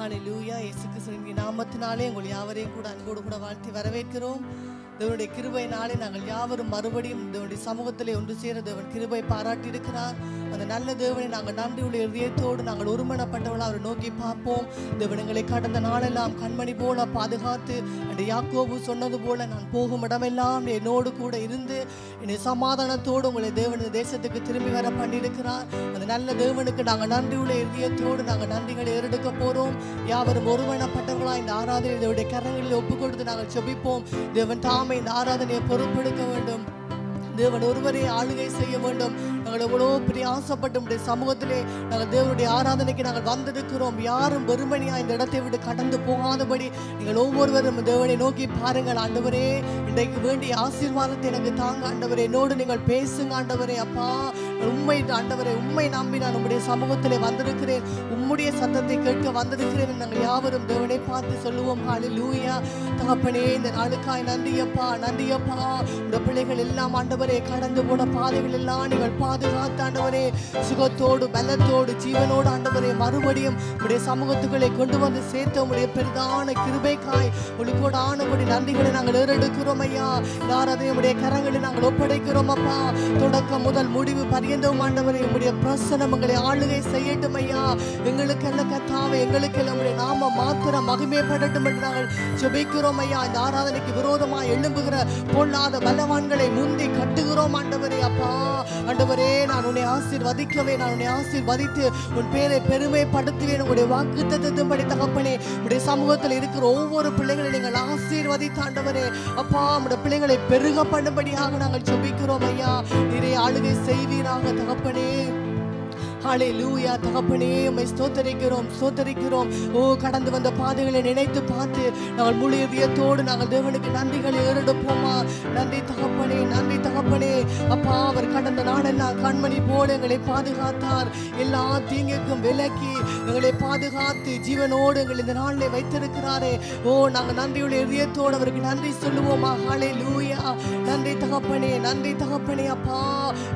ஹல்லேலூயா. இயேசு கிறிஸ்துவின் நாமத்தினாலே உங்கள் யாவரையும் கூட அன்போடு கூட வாழ்த்தி வரவேற்கிறோம். தேவனுடைய கிருபையினாலே நாங்கள் யாவரும் மறுபடியும் தேவனுடைய சமூகத்திலே ஒன்று சேர தேவன் கிருபை பாராட்டி இருக்கிறார். அந்த நல்ல தேவனை நாங்கள் நன்றியுள்ள இதயத்தோடு நாங்கள் ஒருமனப்பட்டவர்கள் அவரை நோக்கி பார்ப்போம். தேவன் எங்களை கடந்த நாளெல்லாம் கண்மணி போல பாதுகாத்து அந்த யாக்கோபு சொன்னது போல நான் போகும் இடமெல்லாம் என்னோடு கூட இருந்து என்னை சமாதானத்தோடு உங்களை தேவன் தேசத்துக்கு திரும்பி வர பண்ணியிருக்கிறார். அந்த நல்ல தேவனுக்கு நாங்கள் நன்றியுள்ள இதயத்தோடு நாங்கள் நன்றிகளை ஏறெடுக்க போகிறோம். யாவரும் ஒருமனப்பட்டவர்களாக இந்த ஆராதனை தேவனுடைய கரங்களில் ஒப்பு கொடுத்து நாங்கள் செபிப்போம். தேவன் தாமே இந்த ஆராதனையை பொறுப்பெடுக்க வேண்டும். தேவன் ஒருவரே ஆளுகை செய்ய வேண்டும். நாங்கள் எவ்வளோ பிரயாசப்பட்டு சமூகத்திலே நாங்கள் தேவனுடைய ஆராதனைக்கு நாங்கள் வந்திருக்கிறோம். யாரும் வெறுமனையாக இந்த இடத்தை விட்டு கடந்து போகாதபடி நீங்கள் ஒவ்வொருவரும் தேவனை நோக்கி பாருங்கள். ஆண்டவரே, இன்றைக்கு வேண்டிய ஆசீர்வாதத்தை எனக்கு தாங்க ஆண்டவரே. என்னோடு நீங்கள் பேசுங்க ஆண்டவரே. அப்பா, உண்மை ஆண்டவரே, உண்மை நம்பி நான் உங்களுடைய சமூகத்திலே வந்திருக்கிறேன். உம்முடைய சத்தத்தை கேட்க வந்திருக்கிறேன். நாங்கள் யாவரும் தேவனை பார்த்து சொல்லுவோம். ஹல்லேலூயா. தகப்பனே, இந்த நாளுக்காய் நன்றியப்பா, நன்றியப்பா. இந்த பிள்ளைகள் எல்லாம் ஆண்டவரே கடந்து போன பாதைகள் எல்லாம் நீங்கள் பாதுகாத்து ஆண்டவரே சுகத்தோடு பலத்தோடு ஜீவனோடு ஆண்டவரே மறுபடியும் உடைய சமூகத்துக்களை கொண்டு வந்து சேர்த்த உடைய பெரிதான கிருபைக்காய் உங்களுக்கோட ஆனபடி நன்றிகளை நாங்கள் ஏறெடுக்கிறோம் ஐயா. யாராவது உடைய கரங்களை நாங்கள் ஒப்படைக்கிறோம் அப்பா. தொடக்கம் முதல் முடிவு பரியந்தவும் ஆண்டவரே உடைய பிரசனம் எங்களை ஆளுகை செய்யட்டும் ஐயா. எங்களுக்கெல்லாம் கத்தாவே, எங்களுக்கெல்லாம் உடைய நாம மாத்திரம் மகிமைப்படட்டும் என்று நாங்கள் ஜெபிக்கிறோம் ஐயா. இந்த ஆராதனைக்கு விரோதமாக எழும்புகிற பொல்லாத பலவான்களை முந்தி கட்டுகிறோம் ஆண்டவரே. அப்பா ஆண்டவரே, நான் உன்னை ஆசீர்வதிக்கவே, நான் உன்னை ஆசீர்வதித்து உன் பேரை பெருமைப்படுத்துவேன். உங்களுடைய வாக்குத்தத்தத்தின்படி தகப்பனே உடைய சமூகத்தில் இருக்கிற ஒவ்வொரு பிள்ளைகளை நீங்கள் ஆசீர்வதித்து ஆண்டவரே அப்பா உடைய பிள்ளைகளை பெருக பண்ணும்படியாக நாங்கள் ஜெபிக்கிறோம் ஐயா. நிறைய ஆளுகை செய்வீராக தகப்பனே. ஹல்லேலூயா. தகப்பனே, உம்மை ஸ்தோத்தரிக்கிறோம், ஸ்தோத்தரிக்கிறோம். ஓ, கடந்து வந்த பாதைகளை நினைத்து பார்த்து நாங்கள் முழு இதயத்தோடு நாங்கள் தேவனுக்கு நன்றிகளை ஏறெடுப்போமா. நன்றி தகப்பனே, நன்றி தகப்பனே. அப்பா, அவர் கடந்த நாளெல்லாம் கண்மணி போல எங்களை பாதுகாத்தார். எல்லா தீங்குக்கும் விலக்கி எங்களை பாதுகாத்து ஜீவனோடு எங்கள் இந்த நாளிலே வைத்திருக்கிறாரே. ஓ, நாங்கள் நன்றியுள்ள இதயத்தோடு அவருக்கு நன்றி சொல்லுவோமா. ஹல்லேலூயா. நன்றி தகப்பனே, நன்றி தகப்பனே. அப்பா,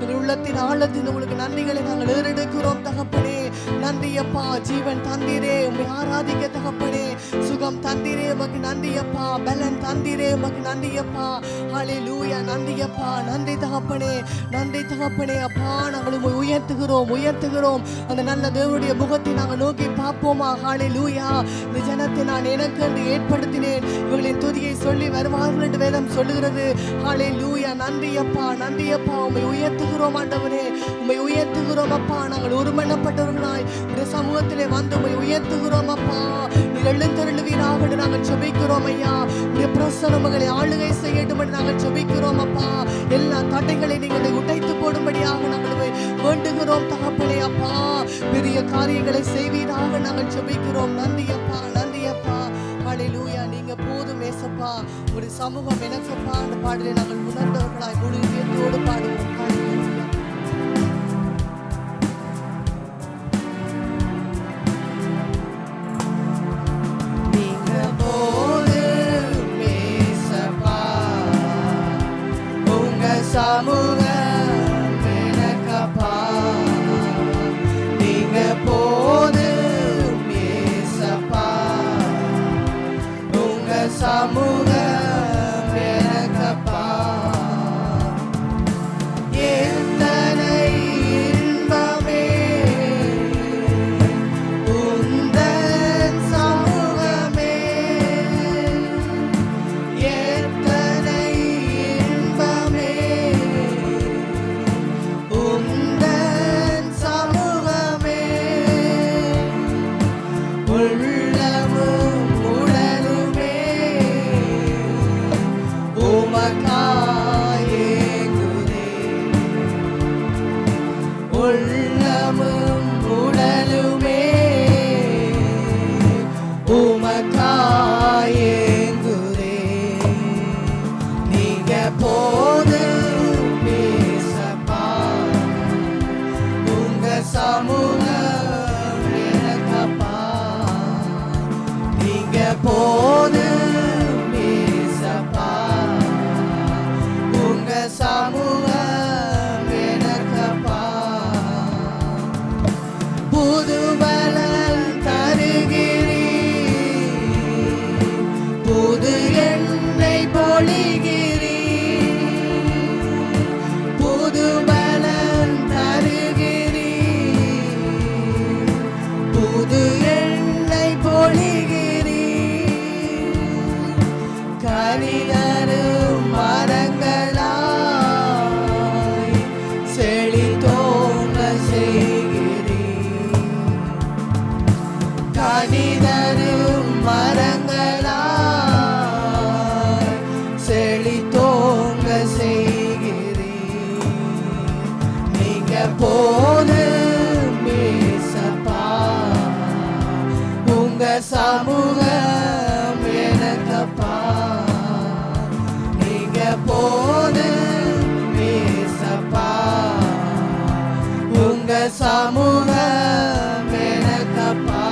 எங்கள் உள்ளத்தின் ஆழத்தின் உங்களுக்கு நன்றிகளை நாங்கள் ஏறெடுக்கிறோம் தகப்பனே. நன்றி அப்பா. ஜீவன் தந்தீரே, உம்மை ஆராதிக்க தகப்பனே. சுகம் தந்தீரே, உமக்கு நன்றி அப்பா. பலன் தந்தீரே, உமக்கு நன்றி அப்பா. ஹல்லேலூயா. நன்றி அப்பா, நன்றி தகப்பனே, நன்றி தகப்பனே. அப்பா, நாங்கள் உம்மை உயர்த்துகிறோம், உயர்த்துகிறோம். அந்த நல்ல தேவனுடைய முகத்தை நாங்கள் நோக்கி பார்ப்போமா. ஹல்லேலூயா. இந்த ஜனத்தை நான் எனக்கு என்று ஏற்படுத்தினேன், இவர்களின் துதியை சொல்லி வருவார்கள் என்று வேதம் சொல்லுகிறது. ஹல்லேலூயா. நன்றி அப்பா, நன்றி அப்பா. உம்மை உயர்த்துகிறோம் ஆண்டவரே, உம்மை உயர்த்துகிறோம் அப்பா. நாங்கள் ஒருமனப்பட்டவர்களாய் இந்த சமூகத்திலே வந்து உம்மை உயர்த்துகிறோம் அப்பா. நீர் எழுந்தருளுவீராக என்று நாங்கள் ஜெபிக்கிறோம் ஐயா. உடைய பிரசன்னம் எங்களை ஆளுகை செய்யட்டும் என்று நாங்கள் ஜெபிக்கிறோம் அப்பா. எல்லா தடைகளை நீங்கள் உடைத்து போடும்படியாக நாங்கள் வேண்டுகிறோம் தகப்பனே. அப்பா, பெரிய காரியங்களை செய்வீராக நாங்கள் ஜெபிக்கிறோம். நன்றி அப்பா, நன்றி அப்பா. ஹல்லேலூயா. நீங்க போதும் ஏசப்பா. ஒரு சமூகம் எனக்குப்பா. அந்த பாடலை நாங்கள் உணர்ந்தவர்களாய் முழு இதயத்தோடு பாடுவோம். சமூகம் எனக்கப்பா, நீங்க போதும் ஏசப்பா. உங்க சமூகம் எனக்கப்பா. எத்தனை இன்பமே உந்தன் சமூகமே. எத்தனை இன்பமே உந்தன் சமூகமே. உள்ளமும் உடலுமே உமக்காய் ஏங்குதே. உள்ளமும் உடலுமே உமக்காய் ஏங்குதே. நீங்க போதும் ஏசப்பா. உங்க சமூகம் எனக்கப்பா. நீங்க போதும் ஏசப்பா. உங்க சமூகம் எனக்கப்பா. புது பலன் தருகிறீர், சமூகம் எனக்கப்பா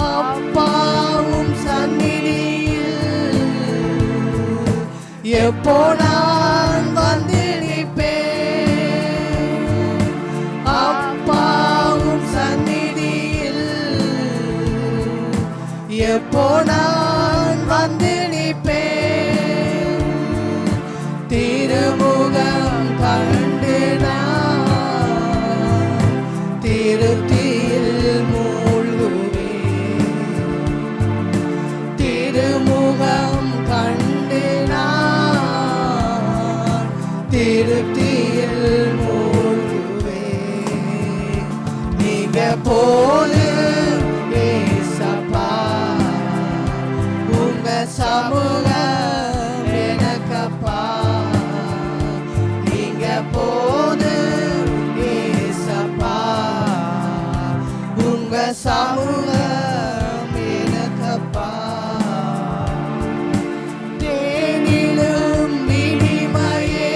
அப்பாவும் சந்நிதியில் எப்போ நான் வந்து நிற்பேன் அப்பாவும் சந்நிதியில் எப்போ நான் வந்து நிற்பேன் திருமுகம் கண்டு நான் திருப்தியில் மூழ்குவேன் திருமுகம் கண்டு நான் திருப்தியில் மூழ்குவேன் நீங்க போதும் ஏசப்பா உங்க சமூகம் எனக்கப்பா நீங்க போதும் ஏசப்பா உங்க சமூகம் எனக்கப்பா தேனிலும் இனிமையே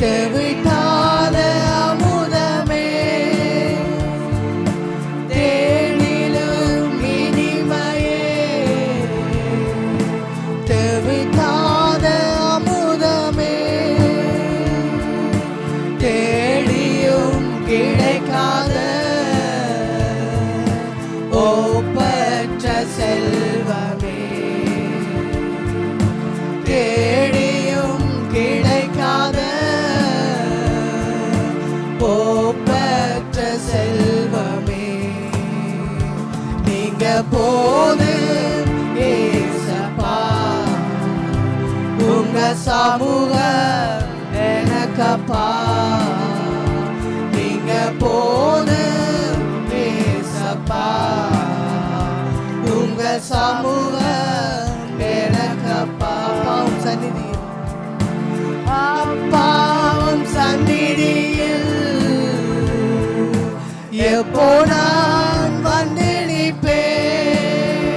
தெவிட்டாத அமுதமே தேனிலும் இனிமையே தெவிட்டாத அமுதமே தேடியும் கிடைக்காத ஒப்பற்ற செல்வமே தேடியும் கிடைக்காத ஒப்பற்ற செல்வமே நீங்க போதும் ஏசப்பா உங்க சமூகம் எனக்கப்பா நீங்க போதும் ஏசப்பா உங்க சமூகம் எனக்கப்பா அப்பாவும் சந்நிதியில் அப்பாவும் சந்நிதியில் எப்போ நான் வந்து நிற்பேன்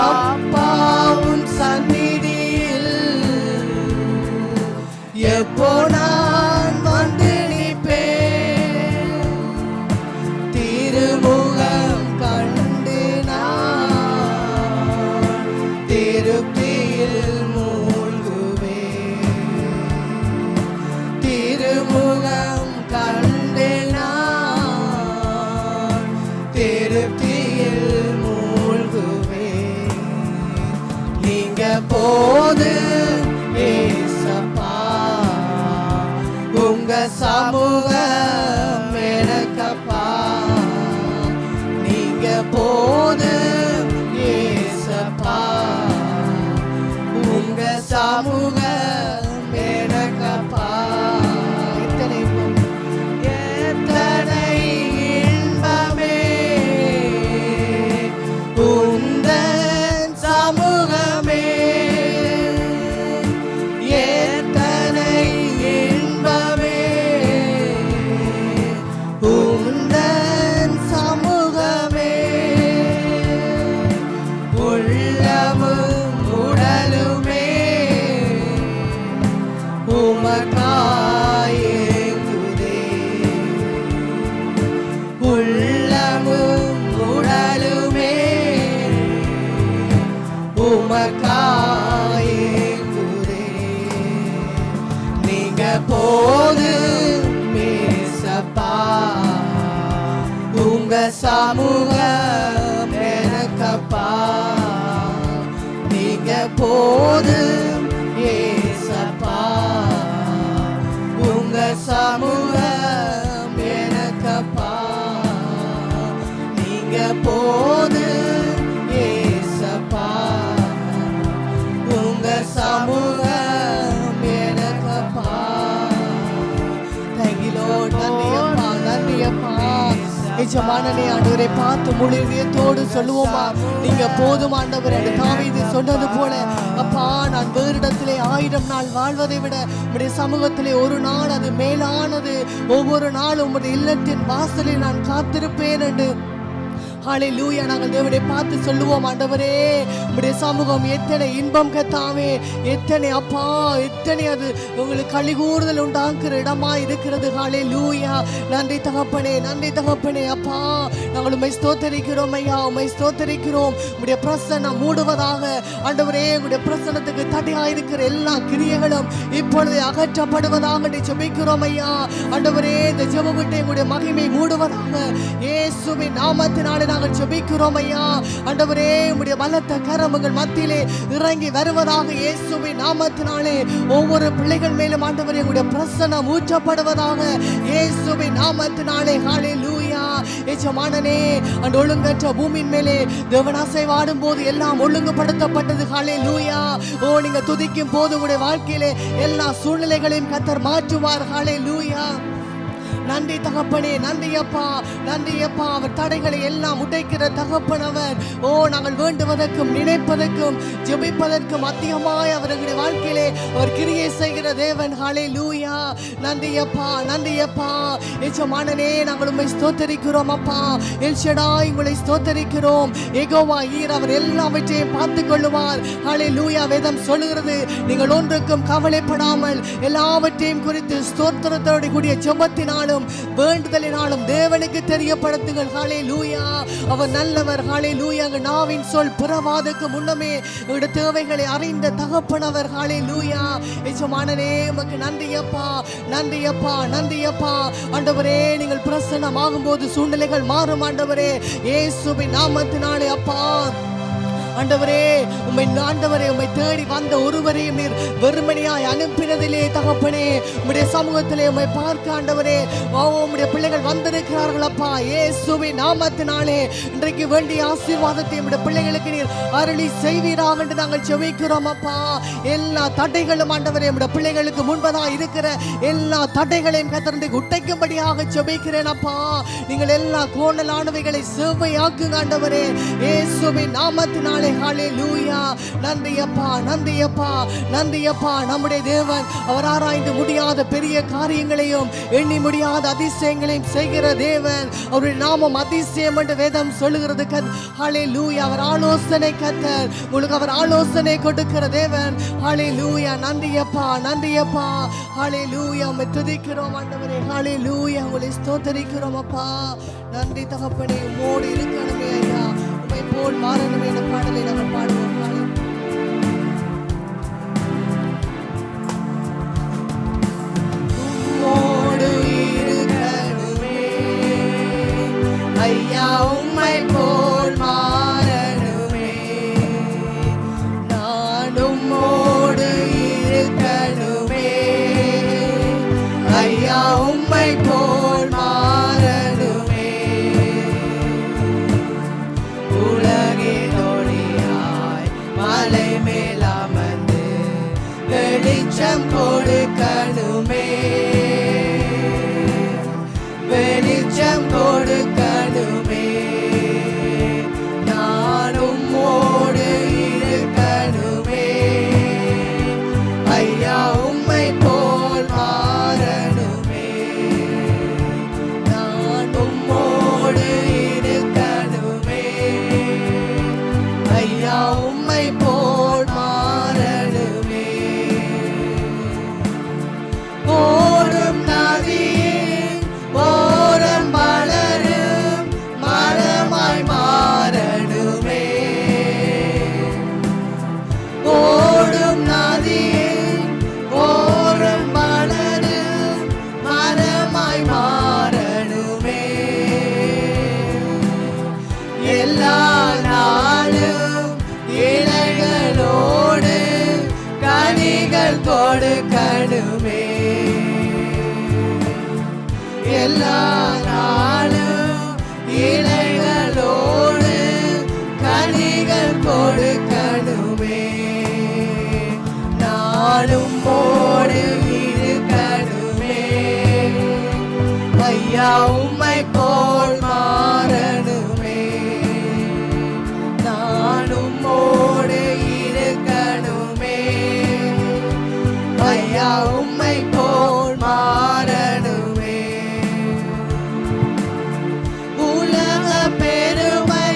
அப்பாவும் சந்நிதியில் எப்போ நான் வந்து நிற்பேன் திருமுகம் கண்டு நான் திருப்தியில் மூழ்குவேன் திருமுகம் கண்டு நான் திருப்தியில் மூழ்குவேன் நீங்க போதும் ஏசப்பா உங்க சமூகம் எனக்கப்பா நீங்க போதும் ஏசப்பா உங்க சமூகம் எனக்கப்பா எத்தனை இன்பமே உந்தன் சமூகமே எத்தனை இன்பமே உந்தன் சமூகமே உள்ளமும் உடலுமே உமக்காயேங்குதே உள்ளமும் உடலுமே உமக்காயேங்குதே நீங்க போதும் ஏசப்பா உங்க சமூகம் எனக்கப்பா நீங்க போதும் ஏசப்பா உங்க சமூகம் எனக்கப்பா நீங்க போதும் ஏசப்பா உங்க சமூகம் எனக்கப்பா Thank you Lord நன்றியப்பா எஜமானனே ஆண்டவரை பார்த்து முழு இதயத்தோடு சொல்லுவோமா நீங்க போதும் ஆண்டவர் என்று தாவீது சொன்னது போல அப்பா நான் வேறு இடத்திலே 1000 நாள் வாழ்வதை விட உம்முடைய சமூகத்திலே ஒரு நாள் அது மேலானது ஒவ்வொரு நாளும் உம்முடைய இல்லத்தின் வாசலில் நான் காத்திருப்பேன் என்று ஹல்லேலூயா. நாங்கள் தேவனை பார்த்து சொல்லுவோம், ஆண்டவரே உம்முடைய சமூகம் எத்தனை இன்பம் கத்தாவே, எத்தனை அப்பா, எத்தனை அது உங்களுக்கு களிகூறுதல் உண்டாக்குற இடமா இருக்கிறது. ஹல்லேலூயா. நன்றி தகப்பனே, நன்றி தகப்பனே. அப்பா நாங்கள் உம்மை ஸ்தோத்தரிக்கிறோம் ஐயா, உம்மை ஸ்தோத்தரிக்கிறோம். உம்முடைய பிரசன்னம் மூடுவதாக ஆண்டவரே, உம்முடைய பிரசன்னத்துக்கு தடையாயிருக்கிற எல்லா கிரியைகளும் இப்பொழுது அகற்றப்படுவதாக ஜெபிக்கிறோம் ஐயா. ஆண்டவரே இந்த ஜெப வீட்டை உம்முடைய மகிமை மூடுவதாக இயேசுவின் நாமத்தினாலே நாங்கள் ஜெபிக்கிறோம் ஐயா. ஆண்டவரே உம்முடைய பலத்த கரங்கள் மத்தியிலே இறங்கி வருவதாக இயேசுவின் நாமத்தினாலே ஒவ்வொரு பிள்ளைகள் மேலும் ஆண்டவரே உம்முடைய பிரசன்னம் ஊற்றப்படுவதாக இயேசுவின் நாமத்தினாலே. ஹல்லேலூயா. எஜமானனே அந்த ஒழுங்கற்ற பூமியின் மேலே தேவன் அசைவாடும் போது எல்லாம் ஒழுங்குபடுத்தப்பட்டது. ஹல்லேலூயா. ஓ நீங்க துதிக்கும் போது உங்களுடைய வாழ்க்கையிலே எல்லா சூழ்நிலைகளையும் கர்த்தர் மாற்றுவார். ஹல்லேலூயா. நன்றி தகப்பனே, நன்றி அப்பா, நன்றி அப்பா. அவர் தடைகளை எல்லாம் உடைக்கிற தகப்பன் அவர். ஓ நாங்கள் வேண்டுவதற்கும் நினைப்பதற்கும் ஜெபிப்பதற்கும் அதிகமாய் அவர்களுடைய வாழ்க்கையிலே அவர் கிரியை செய்கிற தேவன். ஹல்லேலூயா. நன்றி அப்பா, நன்றி அப்பா. எஜமானனே நாங்கள் உம்மை ஸ்தோத்தரிக்கிறோம் அப்பா. எல் ஷடாய் உங்களை ஸ்தோத்தரிக்கிறோம். யெகோவா ஈர் அவர் எல்லாவற்றையும் பார்த்து கொள்ளுவார். ஹல்லேலூயா. வேதம் சொல்லுகிறது, நீங்கள் ஒன்றுக்கும் கவலைப்படாமல் எல்லாவற்றையும் குறித்து ஸ்தோத்திரத்தோடு கூடிய ஜெபத்தினாலும் வேண்டுதலினாலும் தேவனுக்கு தெரியப்படுத்துங்கள். ஹல்லேலூயா. அவர் நல்லவர். ஹல்லேலூயா. நாவின் சொல் பிறவாதற்கு முன்னமே உங்களுடைய தேவைகளை அறிந்த தகப்பனவர். ஹல்லேலூயா. எஜமானனே உமக்கு நன்றி அப்பா, நன்றி அப்பா, நன்றி அப்பா. ஆண்டவரே நீங்கள் பிரசன்னமாகும் போது சூழ்நிலைகள் மாறும் ஆண்டவரே இயேசுவின் நாமத்தினாலே. அப்பா ஆண்டவரே ஆண்டவரே உம்மை தேடி வந்த ஒருவரையும் நீர் வெறுமனையாய் அனுப்பினதிலே தகப்பனே உம்முடைய சமூகத்திலே உம்மை பார்க்க ஆண்டவரே உம்முடைய பிள்ளைகள் வந்திருக்கிறார்கள் அப்பா. இயேசுவின் நாமத்தினாலே இன்றைக்கு வேண்டிய ஆசீர்வாதத்தை உம்முடைய பிள்ளைகளுக்கு நீர் அருளி செய்வீராக என்று நாங்கள் ஜெபிக்கிறோம் அப்பா. எல்லா தடைகளும் ஆண்டவரே உம்முடைய பிள்ளைகளுக்கு முன்பதாக இருக்கிற எல்லா தடைகளையும் கர்த்தர் உடைக்கும்படியாக ஜெபிக்கிறேன் அப்பா. நீங்கள் எல்லா கோணலானவைகளை செவ்வையாக்குங்க ஆண்டவரே இயேசுவின் நாமத்தினாலே. ஹல்லேலூயா. நன்றி அப்பா, நன்றி அப்பா, நன்றி அப்பா. நம்முடைய தேவன் அவர் ஆராய்ந்து முடியாத பெரிய காரியங்களையும் எண்ணி முடியாத அதிசயங்களையும் செய்கிற தேவன். அவருடைய நாமம் அதிசயம் என்று வேதம் சொல்லுகிறது. ஹல்லேலூயா. அவர் ஆலோசனை கர்த்தர், உங்களுக்கு அவர் ஆலோசனை கொடுக்கிற தேவன். ஹல்லேலூயா. நன்றி அப்பா, நன்றி அப்பா. ஹல்லேலூயா. உம்மை துதிக்கிறோம் ஆண்டவரே. ஹல்லேலூயா. உங்களை ஸ்தோத்தரிக்கிறோம் அப்பா. நன்றி தகப்பனே. உம்மோடு இருக்கணுமே ஐயா, உம்மை போல் மாறணுமே என்ற பாடலை நாங்கள் பாடுவோம். உம்மோடு இருக்கணுமே ஐயா, உம்மை போல் மாறணுமே. நான் உம்மோடு இருக்கணுமே ஐயா, உம்மை போல் மாறணுமே. உலகினொளியாய் மலை மேலாமந்து வெளிச்சம் கொடுக்கணுமே, வெளிச்சம் கொடுக்கணுமே. நான் உம்மோடு இருக்கணுமே ஐயா, உம்மை போல் மாறணுமே. நான் உம்மோடு இருக்கணுமே ஐயா, உம்மை போல் மாறணுமே. ஓடும் நதியின் ஓரம் வளரும் மரமாய் மாறணுமே. ஓடும் நதியின் ஓரம் வளரும் மரமாய் மாறணுமே. எல்லா நாளும் இலைகளோடு கனிகள் கொடுக்கணுமே. எல்லா நாளும் இலைகளோடு கனிகள் கொடுக்கணுமே. நானும் போடு இருக்கணுமே ஐயா, உம்மை போல் மாறணுமே. நானும் போடு இருக்கணுமே ஐயா, உம்மை போல் மாறணுமே. உலக பெருமை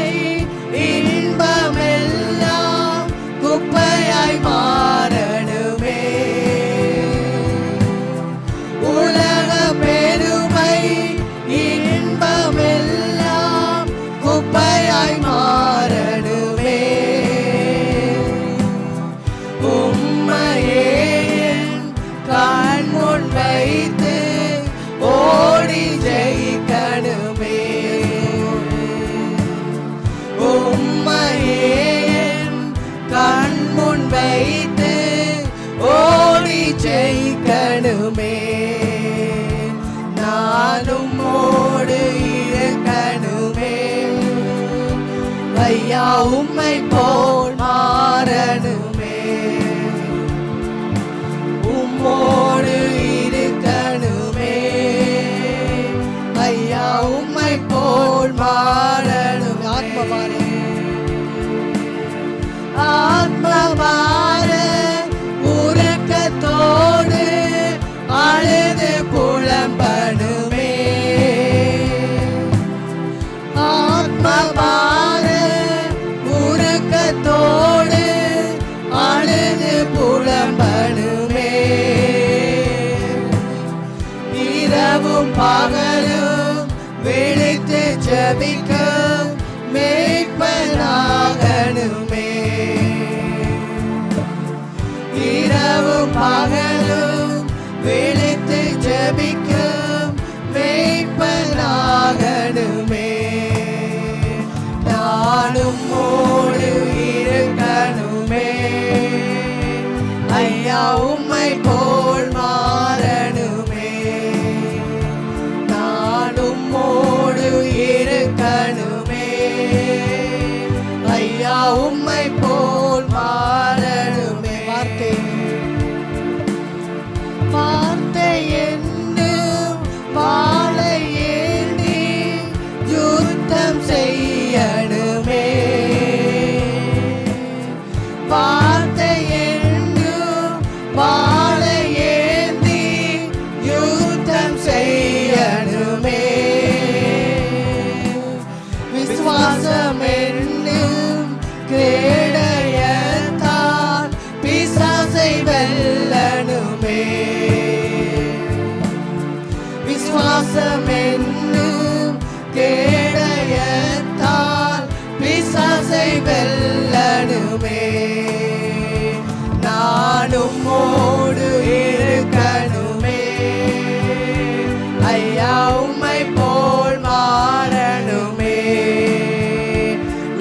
இருக்கணுமே, நானும் மோடு இருக்கணுமே, ஐயா உம்மை போல் மாறணுமே, உம்மோடு இருக்கணுமே, ஐயா உம்மை போல் மாறணுமே. ஆத்மபார உறக்கத்தோடு அழுது புலம்பணுமே, ஆத்மபார உறக்கத்தோடு அழுது புலம்பணுமே, இரவும் பகலும் விழித்து ஜெபிக்கும் மேய்ப்பனாகணுமே, இரவும் பகலும் விழித்து ஜெபிக்கும் மேய்ப்பனாகணுமே, நானும் மோடு இருக்கணுமே, ஐயா உம்மை போல் மாறணுமே, நானும் மோடு இருக்கணுமே, ஐயா உம்மை போல் மாறணுமே. வார்த்தை என்னும் வாளை ஏந்தி யுத்தம் செய்யணுமே, வார்த்தை என்னும் வாளை ஏந்தி யுத்தம் செய்யணுமே, விசுவாசம் என்னும் கேடயத்தால் பிசாசை வெல்லணுமே, விசுவாசம் என்னும் கேடயத்தால் பிசாசை வெல்லணுமே, நானும் மோடு இருக்கணுமே, ஐயா உம்மை போல் மாறணுமே,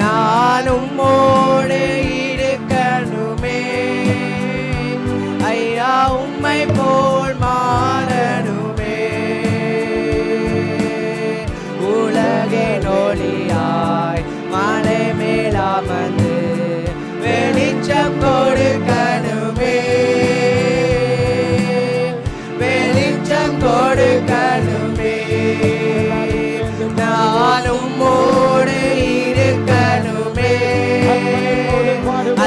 நானும் மோடு இருக்கணுமே, ஐயா உம்மை போல் மாறணுமே, உலகின் ஒளியாய் மலை மேலாமந்து வெளிச்சம் கொடுக்கணுமே, வெளிச்சம் கொடுக்கணுமே, நானும் மோடு இருக்கணுமே,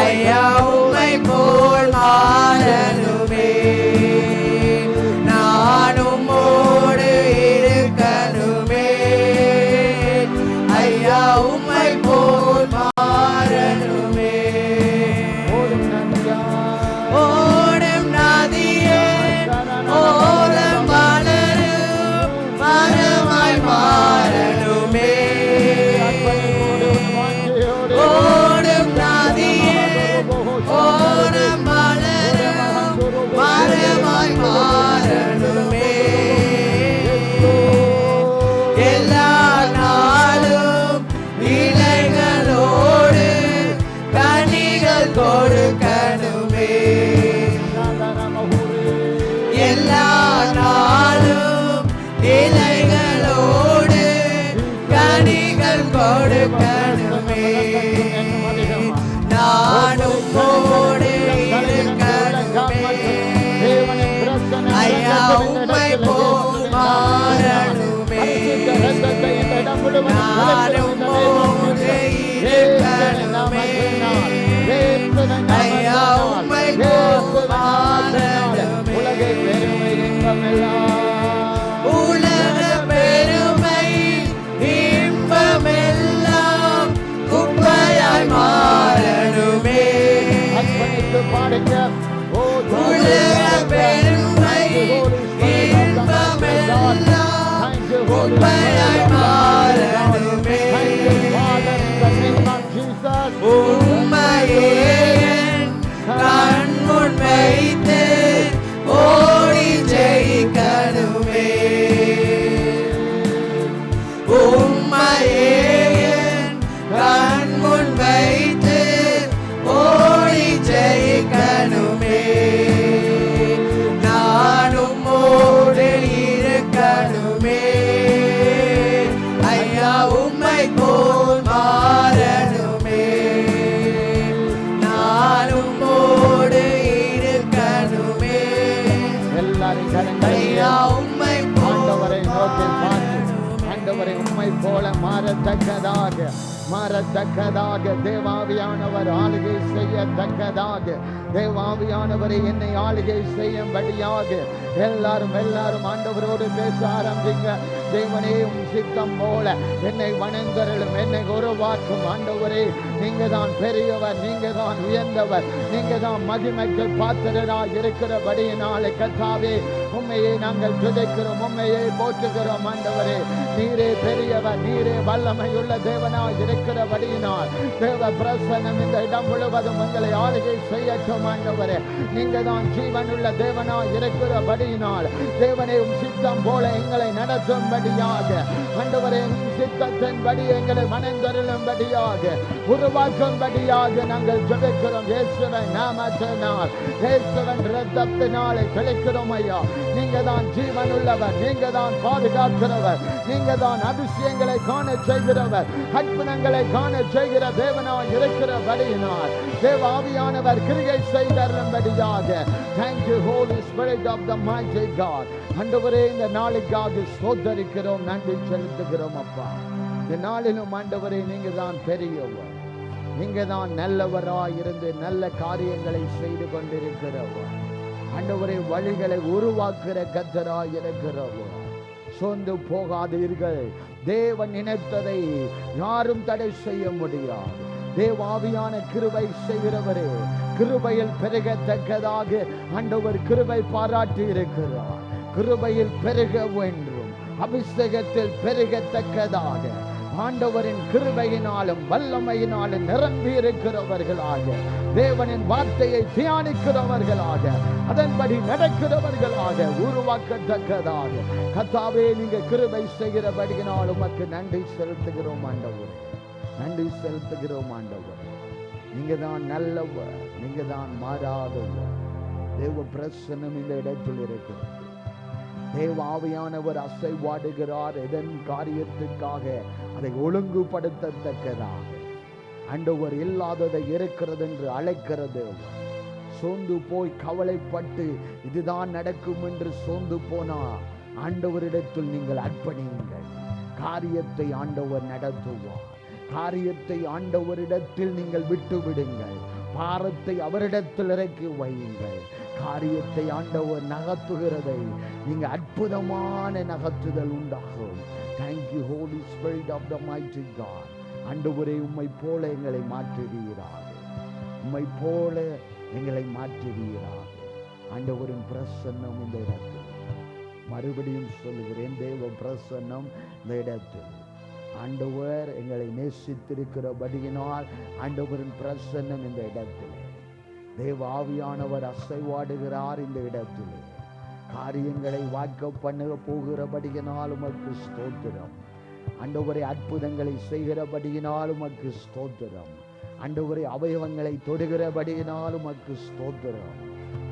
ஐயா உம்மை போல் மாறணுமே, நானும் மோடு இருக்கணுமே, ஐயா உம்மை போல் மாறணுமே. ஓடும் நதியே ஓரம் வளரும் மரமாய் மாறணுமே, ஓடும் நதியே ஓரம் வளரும் மரமாய் மாறணுமே, எல்லா நாளும் இலைகளோடு கனிகள் கொடுக்கணுமே, எல்லா நாளும் இலைகளோடு கனிகள் கொடுக்கணுமே, நானும் மோடு இருக்கணுமே, ஐயா உம்மை போல் மாறணுமே, நானும் மோடு இருக்கணுமே, ஐயா உம்மை போல் மாறணுமே, உலக பெருமை இன்பமெல்லாம் குப்பையாய் மாறணுமே, உலக பெருமை இன்பமெல்லாம் குப்பையாய் மாறணுமே, உம்மையே என் கண்முன் வைத்து ஓடி ஜெயிக்கணுமே, உம்மையே என் கண்முன் வைத்து ஓடி ஜெயிக்கணுமே, நானும் ஆண்டவரை நோக்கி பார்த்து ஆண்டவரை உம்மை போல மாறத்தக்கதாக தேவாவியானவர் ஆளுகை செய்யத்தக்கதாக தேவாவியானவரை என்னை ஆளுகை செய்யும்படியாக எல்லாரும் ஆண்டவரோடு பேச ஆரம்பிங்க. தேவனே உம் சித்தம் போல என்னை வணங்கரலும், என்னை உருவாக்கும். ஆண்டவரே நீங்க தான் பெரியவர், நீங்க தான் உயர்ந்தவர், நீங்க தான் மகிமைக்கு பாத்திரராய் இருக்கிறபடியினாலே கர்த்தாவே உம்மையை நாங்கள் துதிக்கிறோம், உம்மையை போற்றுகிறோம். ஆண்டவரே நீரே பெரியவர், நீரே வல்லமையுள்ள தேவனாய் இருக்கிறபடியினால் தேவ பிரசன்னம் இந்த இடம் முழுவதும் உங்களை ஆளுகை செய்யட்டும். ஆண்டவரே நீங்க தான் ஜீவனுள்ள தேவனாய் இருக்கிறபடியினால் தேவனே உம் சித்தம் போல எங்களை நடத்தும்படியாக, ஆண்டவரே உம் சித்தத்தின்படி எங்களை மனந்தருளும்படியாக, உருவாக்கும்படியாக நாங்கள் ஜெபிக்கிறோம். இயேசுவின் நாமத்தினால், இயேசுவின் இரத்தத்தினாலே தெளிக்கிறோம் ஐயா. நீங்க தான் ஜீவனுள்ளவர், நீங்க தான் பாதுகாக்கிறவர், நீங்க தான் அதிசயங்களை காண செய்கிறவர், அற்புதங்களை காண செய்கிற தேவனாய் இருக்கிறபடியினால் தேவ ஆவியானவர் கிரியை செய்தருளும்படியாக. Thank you Holy Spirit of the mighty God. ஆண்டவரே இந்த நாளுக்காக ஸ்தோத்திரிக்கிறோம், நன்றி செலுத்துகிறோம் அப்பா. இந்த நாளிலும் ஆண்டவரே நீங்க தான் பெரியவர், நீங்க தான் நல்லவராய் இருந்து நல்ல காரியங்களை செய்து கொண்டிருக்கிறவர். ஆண்டவரே வழிகளை உருவாக்குற கர்த்தராய் இருக்கிறவர். சோர்ந்து போகாதீர்கள், தேவன் நினைத்ததை யாரும் தடை செய்ய முடியாது. தேவாவியான கிருபை செய்கிறவரே, கிருபையில் பெருகத்தக்கதாக ஆண்டவர் கிருபை பாராட்டி இருக்கிறார். கிருபையில் பெருக வேண்டும், அபிஷேகத்தில் பெருகத்தக்கதாக ஆண்டவரின் கிருபையினாலும் வல்லமையினாலும் நிரம்பி இருக்கிறவர்களாக, தேவனின் வார்த்தையை தியானிக்கிறவர்களாக, அதன்படி நடக்கிறவர்களாக உருவாக்கத்தக்கதாக கர்த்தாவே நீங்க கிருபை செய்கிறபடியினால் உமக்கு நன்றி செலுத்துகிறோம் ஆண்டவரே, நன்றி செலுத்துகிறோம் ஆண்டவரே. நீங்க தான் நல்லவர், நீங்க தான் மாறாதவர். தேவ பிரசன்னம் இந்த இடத்தில் இருக்கிறது. தேவ ஆவியானவர் அசைவாடுகிறார். எதன் காரியத்துக்காக? அதை ஒழுங்குபடுத்தத்தக்கதாக. ஆண்டவர் இல்லாததை இருக்கிறது என்று அழைக்கிறது. சோர்ந்து போய் கவலைப்பட்டு இதுதான் நடக்கும் என்று சோர்ந்து போனா ஆண்டவரிடத்தில் நீங்கள் அர்ப்பணியுங்கள். காரியத்தை ஆண்டவர் நடத்துவார். காரியத்தை ஆண்டவரிடத்தில் நீங்கள் விட்டு விடுங்கள். பாரத்தை அவரிடத்தில் இறக்கி வையுங்கள். காரியத்தை ஆண்டவர் நகர்த்துகிறதை நீங்க அற்புதமான நகர்த்துதல் உண்டாகும். Thank you Holy Spirit of the mighty God. ஆண்டவரே உம்மை போல எங்களை மாற்றுவீராக, உம்மை போல எங்களை மாற்றுவீராக. ஆண்டவரின் பிரசன்னம் இந்த இடத்தில், மறுபடியும் சொல்லுகிறேன், தேவ பிரசன்னம் இந்த இடத்தில். ஆண்டவர் எங்களை நேசித்திருக்கிறபடியினால் ஆண்டவரின் பிரசன்னம் இந்த இடத்திலே. தேவ ஆவியானவர் அசைவாடுகிறார் இந்த இடத்திலே. காரியங்களை வாக்க பண்ண போகிறபடியினால் உமக்கு ஸ்தோத்திரம். ஆண்டவரே அற்புதங்களை செய்கிறபடியினால் உமக்கு ஸ்தோத்திரம். ஆண்டவரே அவயவங்களை தொடுகிறபடியினால் உமக்கு ஸ்தோத்திரம்.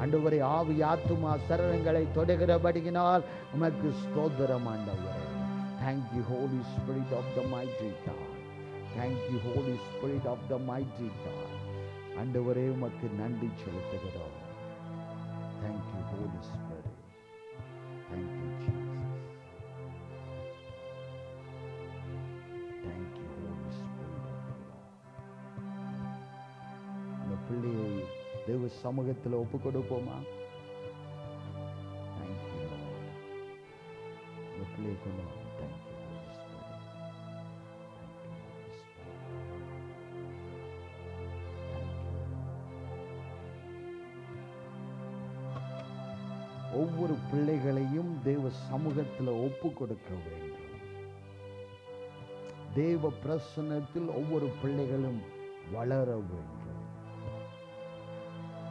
ஆண்டவரே ஆவி ஆத்துமா சரீரங்களை தொடுகிறபடியினால் உமக்கு ஸ்தோத்திரம். ஆண்டவரே Thank you Holy Spirit of the mighty God. Thank you Holy Spirit of the mighty God. ஆண்டவரே உமக்கு நன்றி செலுத்துகிறோம். Thank you Holy Spirit. Thank you Jesus. Thank you Holy Spirit of the Lord. இந்த பிள்ளையை தேவ சமூகத்தில் ஒப்பு கொடுப்போமா? Thank you Lord. இந்த பிள்ளையை கொண்டு வா. Thank you Holy Spirit. ஒவ்வொரு பிள்ளைகளையும் தேவ சமூகத்தில் ஒப்பு கொடுக்க வேண்டும். தேவ பிரசன்னத்தில் ஒவ்வொரு பிள்ளைகளும் வளர வேண்டும்.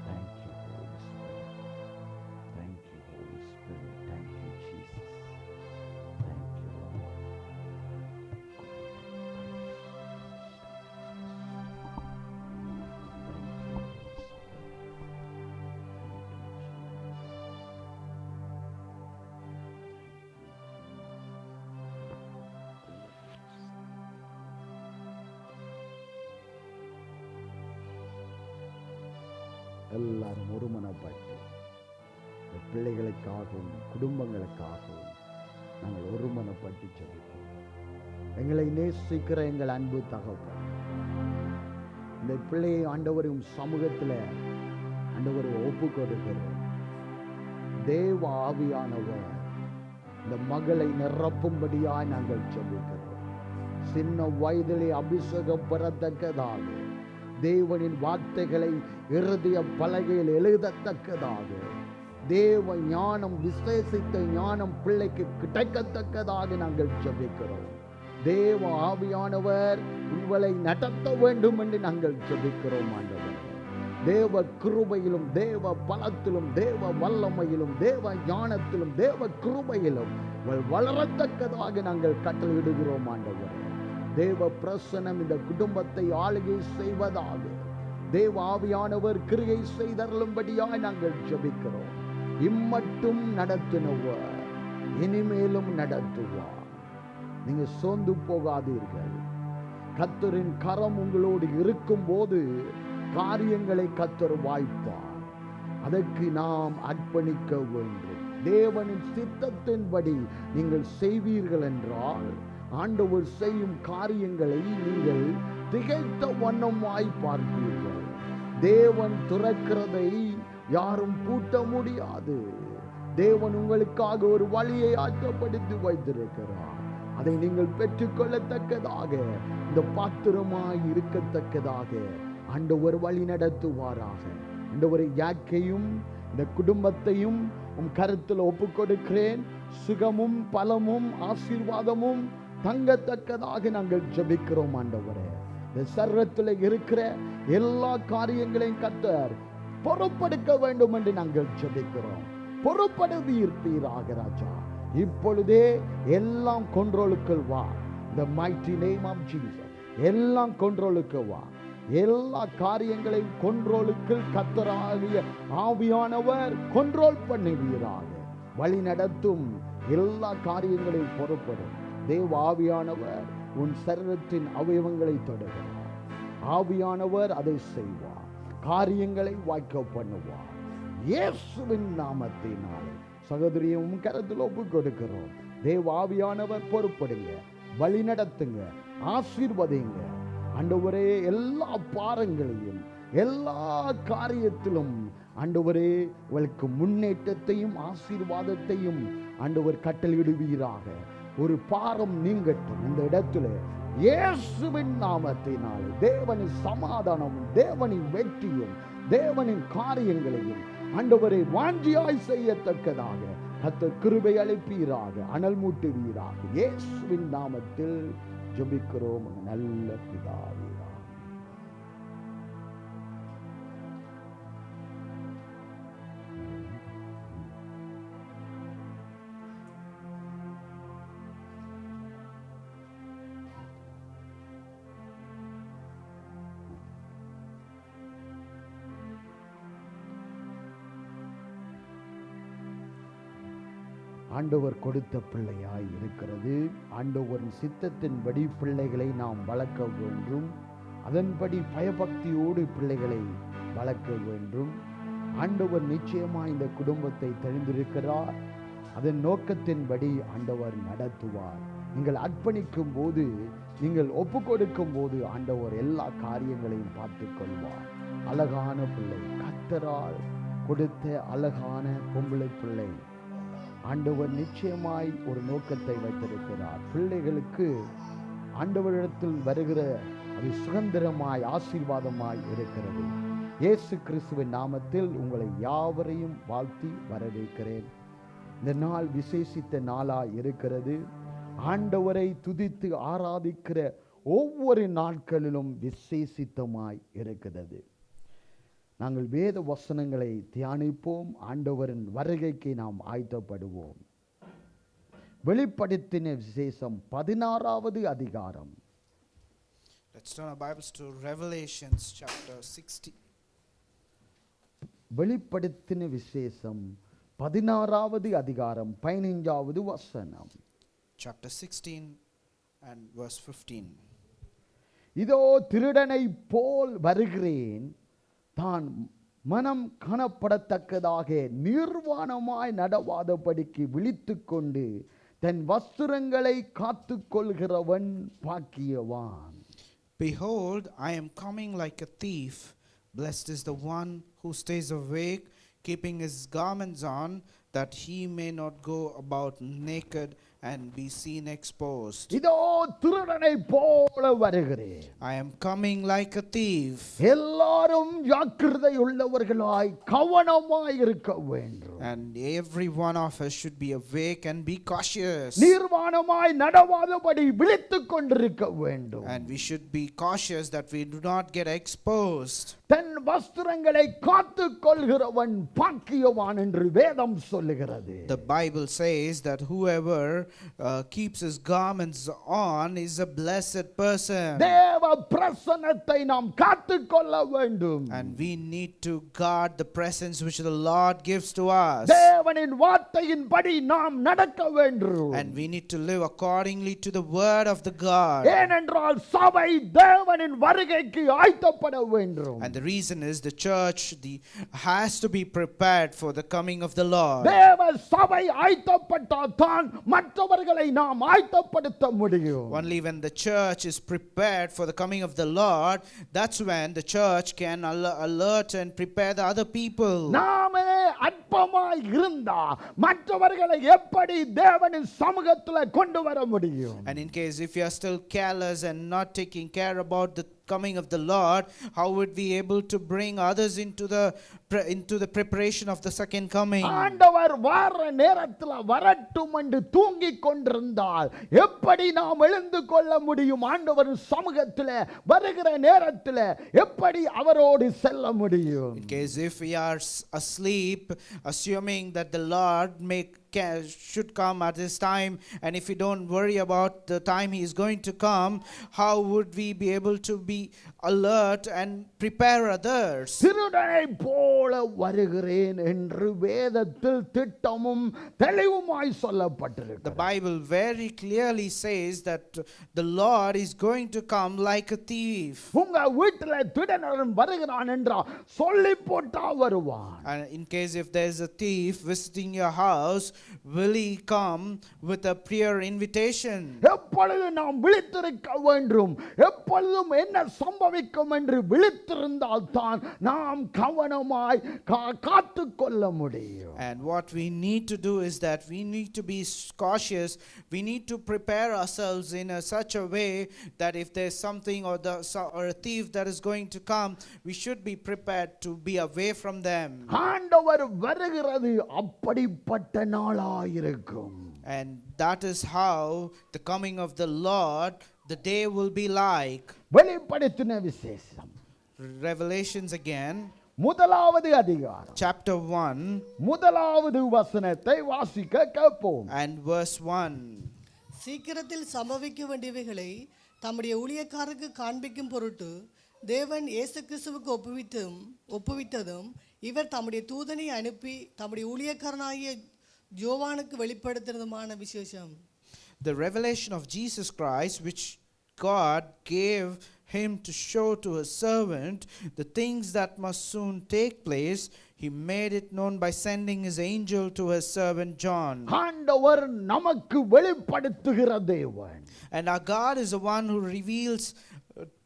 Thank you Holy Spirit. Thank you Holy Spirit. Thank you Jesus. Thank you Lord. எல்லாரும் ஒருமனப்பட்டு பிள்ளைகளுக்காகவும் குடும்பங்களுக்காகவும் நாங்கள் ஒருமனப்பட்டு ஜெபிக்கிறோம். எங்களை நேசிக்கிற எங்கள் அன்பு தகப்பன், இந்த பிள்ளையை ஆண்டவரும் சமூகத்தில் ஆண்டவரை ஒப்பு கொடுக்கிறோம். தேவ ஆவியானவர் இந்த மகளை நிரப்பும்படியாய் நாங்கள் ஜெபிக்கிறோம். சின்ன வயதிலே அபிஷேகம் பெறத்தக்கதாக, தேவனின் வார்த்தைகளை இருதய பலகையில் எழுதத்தக்கதாக, தேவ ஞானம், விசேஷித்த ஞானம் பிள்ளைக்கு கிடைக்கத்தக்கதாக நாங்கள் ஜெபிக்கிறோம். தேவ ஆவியானவர் உங்களை நடத்த வேண்டும் என்று நாங்கள் ஜெபிக்கிறோம். ஆண்டவர், தேவ கிருபையிலும் தேவ பலத்திலும் தேவ வல்லமையிலும் தேவ ஞானத்திலும் தேவ கிருபையிலும் வளரத்தக்கதாக நாங்கள் கட்டளையிடுகிறோம். ஆண்டவர், தேவ பிரசன்னம் இந்த குடும்பத்தை ஆளுகை செய்வதாக, தேவ ஆவியானவர் கிரியை செய்தருளும்படியாய் நாங்கள் ஜெபிக்கிறோம். இம்மட்டும் நடத்தினவர் இனிமேலும் நடத்துவார். நீங்க சோர்ந்து போகாதீர்கள். கர்த்தரின் கரம் உங்களோடு இருக்கும் போது காரியங்களை கர்த்தர் வாய்ப்பார். அதற்கு நாம் அர்ப்பணிக்க வேண்டும். தேவனின் சித்தத்தின்படி நீங்கள் செய்வீர்கள் என்றால் ஆண்டவர் செய்யும் காரியங்களை நீங்கள் திகைத்த வண்ணமாய் பார்ப்பீர்கள். தேவன் துறக்கிறதை யாரும் பூட்ட முடியாது. தேவன் உங்களுக்காக ஒரு வழியை ஆற்றப்படுத்தி வைத்திருக்கிறார். அதை நீங்கள் பெற்றுக்கொள்ளத்தக்கதாக, இந்த பாத்திரமாய் இருக்கத்தக்கதாக ஆண்டவர் வழி நடத்துவாராக. ஆண்டவர் யாக்கையும் இந்த குடும்பத்தையும் உம் கருத்தில் ஒப்புக் கொடுக்கிறேன். சுகமும் பலமும் ஆசீர்வாதமும் தங்கத்தக்கதாக நாங்கள் ஜெபிக்கிறோம். ஆண்டவரே, இந்த சரீரத்தில் இருக்கிற எல்லா காரியங்களையும் கர்த்தர் பொறுப்படுத்த வேண்டும் என்று நாங்கள் ஜெபிக்கிறோம். பொறுப்படுவீராக ராஜா. இப்பொழுதே எல்லாம் கண்ட்ரோலுக்குள் வா. the mighty name of Jesus. எல்லாம் கண்ட்ரோலுக்கு வா. எல்லா காரியங்களையும் கண்ட்ரோலுக்குள் கர்த்தராகிய ஆவியானவர் கண்ட்ரோல் பண்ணுவீராக. வழி நடத்தும் எல்லா காரியங்களையும் பொறுப்படும் தேவ ஆவியானவர் உன் சரீரத்தின் அவயவங்களை தொடுகிறார். ஆவியானவர் அதை செய்வார். காரியங்களை வாய்க்க பண்ணுவார். இயேசுவின் நாமத்தினாலே சகோதரியும் கருத்தில் ஒப்பு கொடுக்கிறோம். தேவ ஆவியானவர் பொறுப்படுங்க, வழி நடத்துங்க, ஆசீர்வதிங்க. ஆண்டவரே, எல்லா பாரங்களையும் எல்லா காரியத்திலும் ஆண்டவரே உங்களுக்கு முன்னேற்றத்தையும் ஆசீர்வாதத்தையும் ஆண்டவர் கட்டளையிடுவீராக. ஒரு பாரம் நீங்கட்டும் இந்த இடத்துல இயேசுவின் நாமத்தினாலே. தேவனின் சமாதானமும் தேவனின் வெற்றியும் தேவனின் காரியங்களையும் ஆண்டவரை வாஞ்சியாய் செய்யத்தக்கதாக கர்த்தர் கிருபை அளிப்பீராக, அனல் மூட்டுவீராக. இயேசுவின் நாமத்தில் ஜெபிக்கிறோம் நல்ல பிதாவே. ஆண்டவர் கொடுத்த பிள்ளையாய் இருக்கிறது. ஆண்டவரின் சித்தத்தின்படி பிள்ளைகளை நாம் வளர்க்க வேண்டும். அதன்படி பயபக்தியோடு பிள்ளைகளை வளர்க்க வேண்டும். ஆண்டவர் நிச்சயமாய் இந்த குடும்பத்தை தெரிந்திருக்கிறார். அதன் நோக்கத்தின்படி ஆண்டவர் நடத்துவார். நீங்கள் அர்ப்பணிக்கும் போது, நீங்கள் ஒப்பு கொடுக்கும் போது ஆண்டவர் எல்லா காரியங்களையும் பார்த்து கொள்வார். அழகான பிள்ளை, கர்த்தரால் கொடுத்த அழகான பொம்பளை பிள்ளை. ஆண்டவர் நிச்சயமாய் ஒரு நோக்கத்தை வைத்திருக்கிறார். பிள்ளைகளுக்கு ஆண்டவரிடத்தில் வருகிற அது சுதந்திரமாய் ஆசீர்வாதமாய் இருக்கிறது. இயேசு கிறிஸ்துவின் நாமத்தில் உங்களை யாவரையும் வாழ்த்தி வரவேற்கிறேன். இந்த நாள் விசேஷித்த நாளாய் இருக்கிறது. ஆண்டவரை துதித்து ஆராதிக்கிற ஒவ்வொரு நாட்களிலும் விசேஷித்தமாய் இருக்கிறது. நாங்கள் வேத வசனங்களை தியானிப்போம். ஆண்டவரின் வருகைக்கு நாம் ஆயத்தப்படுவோம். வெளிப்படுத்தின விசேஷம் 16வது அதிகாரம். Let's turn our Bibles to Revelations chapter 16. வெளிப்படுத்தின விசேஷம் 16வது அதிகாரம் 15வது வசனம். Chapter 16 and verse 15. இதோ திருடனை போல் வருகிறேன், தான் மனம் காணப்படத்தக்கதாக நிர்வாணமாய் நடவாதபடிக்கு விழித்துக்கொண்டு தன் வஸ்திரங்களை காத்துக்கொள்கிறவன் பாக்கியவான். Behold, I am coming like a thief. Blessed is the one who stays awake, keeping his garments on, that he may not go about naked and be seen exposed. இதோ திருடனை போல வருகிறேன். I am coming like a thief. எல்லாரும் ஜாக்கிரதை உள்ளவர்களாய் கவனமாய் இருக்க வேண்டும். And every one of us should be awake and be cautious. நிர்வாணமாய் நடவாதபடி விழித்துக் கொண்டிருக்க வேண்டும். And we should be cautious that we do not get exposed. தன் வஸ்திரங்களை காத்துக் கொள்கிறவன் பாக்கியவான் என்று வேதம் சொல்லுகிறது. The Bible says that whoever keeps his garments on is a blessed person. தேவ பிரசன்னத்தை நாம் காத்துக் கொள்ள வேண்டும். And we need to guard the presence which the Lord gives to us. தேவனின் வார்த்தையின்படி நாம் நடக்க வேண்டும். And we need to live accordingly to the word of the God. ஏனென்றால் சபை தேவனின் வருகைக்கு ஆயத்தப்பட வேண்டும். And the reason is the church has to be prepared for the coming of the Lord. தேவ சபை ஆயத்தப்பட்டால் தான் மற்றவர்களை நாம் ஆயத்தப்படுத்த முடியும். Only when the church is prepared for the coming of the Lord, that's when the church can alert and prepare the other people. நாமே அற்பமாய் இருந்தா மற்றவர்களை எப்படி தேவனின் சமூகத்துல கொண்டு வர முடியும்? And in case if you are still careless and not taking care about the coming of the Lord, how would we able to bring others into the preparation of the second coming? ஆண்டவர் வர நேரத்துல வரட்டும் என்று தூங்கிக் கொண்டிருந்தால் எப்படி நாம் எழுந்து கொள்ள முடியும்? ஆண்டவரின் சமூகத்துல வருகிற நேரத்துல எப்படி அவரோடு செல்ல முடியும்? In case if we are asleep, assuming that the Lord should come at this time, and if we don't worry about the time he is going to come, how would we be able to be alert and prepare others? திருடனை போல வருகிறேன் என்று வேதத்தில் திட்டமும் தெளிவுமாய் The சொல்லப்பட்டிருக்கிறது. Bible very clearly says that the Lord is going to come like a thief. உங்க வீட்டுல திருடனன் வருகிறான் என்றா சொல்லி போட்டா வருவான். And in case if there is a thief visiting your house, will he come with a prior invitation? எப்பொழுது நாம் விழித்திருக்க வேண்டும், எப்பொழுதும் என்ன சம்பவிக்கும் என்று விழித்திருந்தால் தான் நாம் கவனமாய் காத்து கொள்ள முடியும். And what we need to do is that we need to be cautious. We need to prepare ourselves in such a way that if there's something or a thief that is going to come, we should be prepared to be away from them. ஆண்டவர் வருகிறது அப்படிப்பட்ட நாளாயிருக்கும். And that is how the coming of the Lord, the day will be like. வெளிப்படுத்தின விசேஷம் Revelations again, முதலாவது அதிகாரம் chapter 1 முதலாவது வசனத்தை வாசிக்க கேட்போம். and verse 1. சீக்கிரத்தில் சம்பவிக்க வேண்டியவைகளை தம்முடைய ஊழியக்காரருக்கு காண்பிக்கும் பொருட்டு தேவன் இயேசு கிறிஸ்துவுக்கு ஒப்புவித்ததும் இவர் தம்முடைய தூதனை அனுப்பி தம்முடைய ஊழியக்காரனாகிய யோவானுக்கு வெளிப்படுத்தினதுமான விசேஷம். The revelation of Jesus Christ, which God gave him to show to his servant the things that must soon take place, he made it known by sending his angel to his servant John. ஆண்டவர் நமக்கு வெளிப்படுத்துகிற தேவன். And our God is the one who reveals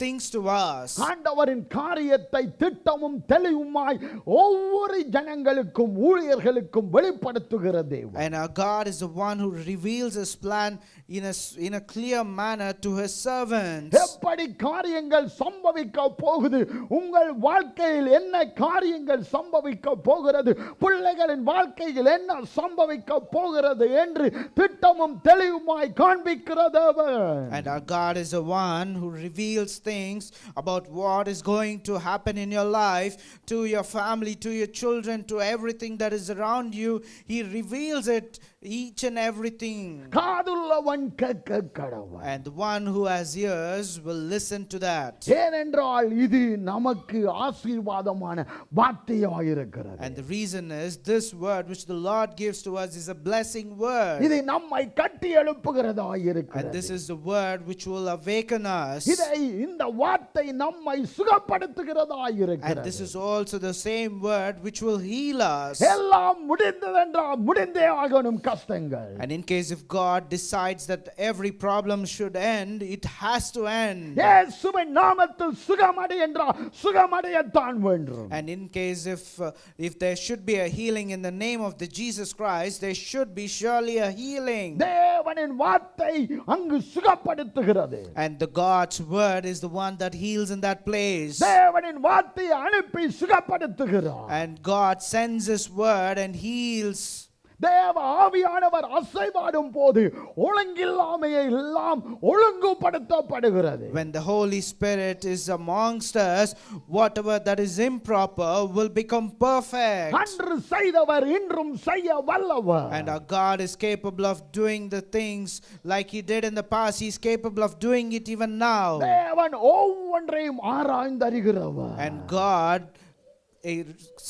things to us. ஆண்டவரின் காரியத்தை திட்டமும் தெளிவுமாய் ஒவ்வொரு ஜனங்களுக்கும் ஊழியர்களுக்கும் வெளிப்படுத்துகிற தேவன். And our God is the one who reveals his plan in a clear manner to his servants. எப்படி காரியங்கள் சம்பவிக்க போகுது, உங்கள் வாழ்க்கையில் என்ன காரியங்கள் சம்பவிக்க போகிறது, பிள்ளைகளின் வாழ்க்கையில் என்ன சம்பவிக்க போகிறது என்று திட்டமும் தெளிவுமாய் காண்பிக்கிற தேவன். And our God is the one who reveals things about what is going to happen in your life, to your family, to your children, to everything that is around you. He reveals it each and everything. காதுள்ளவன் கேட்க கடவன். And the one who has ears will listen to that. ஏனென்றால் இது நமக்கு ஆசீர்வாதமான வார்த்தையாயிருக்கிறது. And the reason is this word which the Lord gives to us is a blessing word. இது நம்மை கட்டி எழுப்புகிறதாயிருக்கிறது. And this is the word which will awaken us. இதை இந்த வார்த்தை நம்மை சுகப்படுத்துகிறதாயிருக்கிறது. And this is also the same word which will heal us. எல்லாம் முடிந்ததென்றால் முடிந்தே ஆகணும் கஷ்டங்கள். And in case if God decides that every problem should end, it has to end. இயேசுவின் நாமத்தில் சுகமடை என்றால் சுகமடையத்தான் வேண்டும். And in case if there should be a healing in the name of the Jesus Christ, there should be surely a healing. தேவனின் வார்த்தை அங்கு சுகப்படுத்துகிறது. And the God's word is the one that heals in that place. தேவனின் வார்த்தையை அனுப்பி சுகப்படுத்துகிறார். And God sends his word and heals. தேவ ஆவியானவர் அசைவாடும் போது ஒழுங்கில்லாமையை எல்லாம் ஒழுங்குபடுத்தப்படுகிறது. When the Holy Spirit is amongst us, whatever that is improper will become perfect. அன்று செய்தவர் இன்றும் செய்ய வல்லவர். And our God is capable of doing the things like he did in the past. He is capable of doing it even now. தேவன் ஒவ்வொன்றையும் ஆராய்ந்தறிகிறவர். And God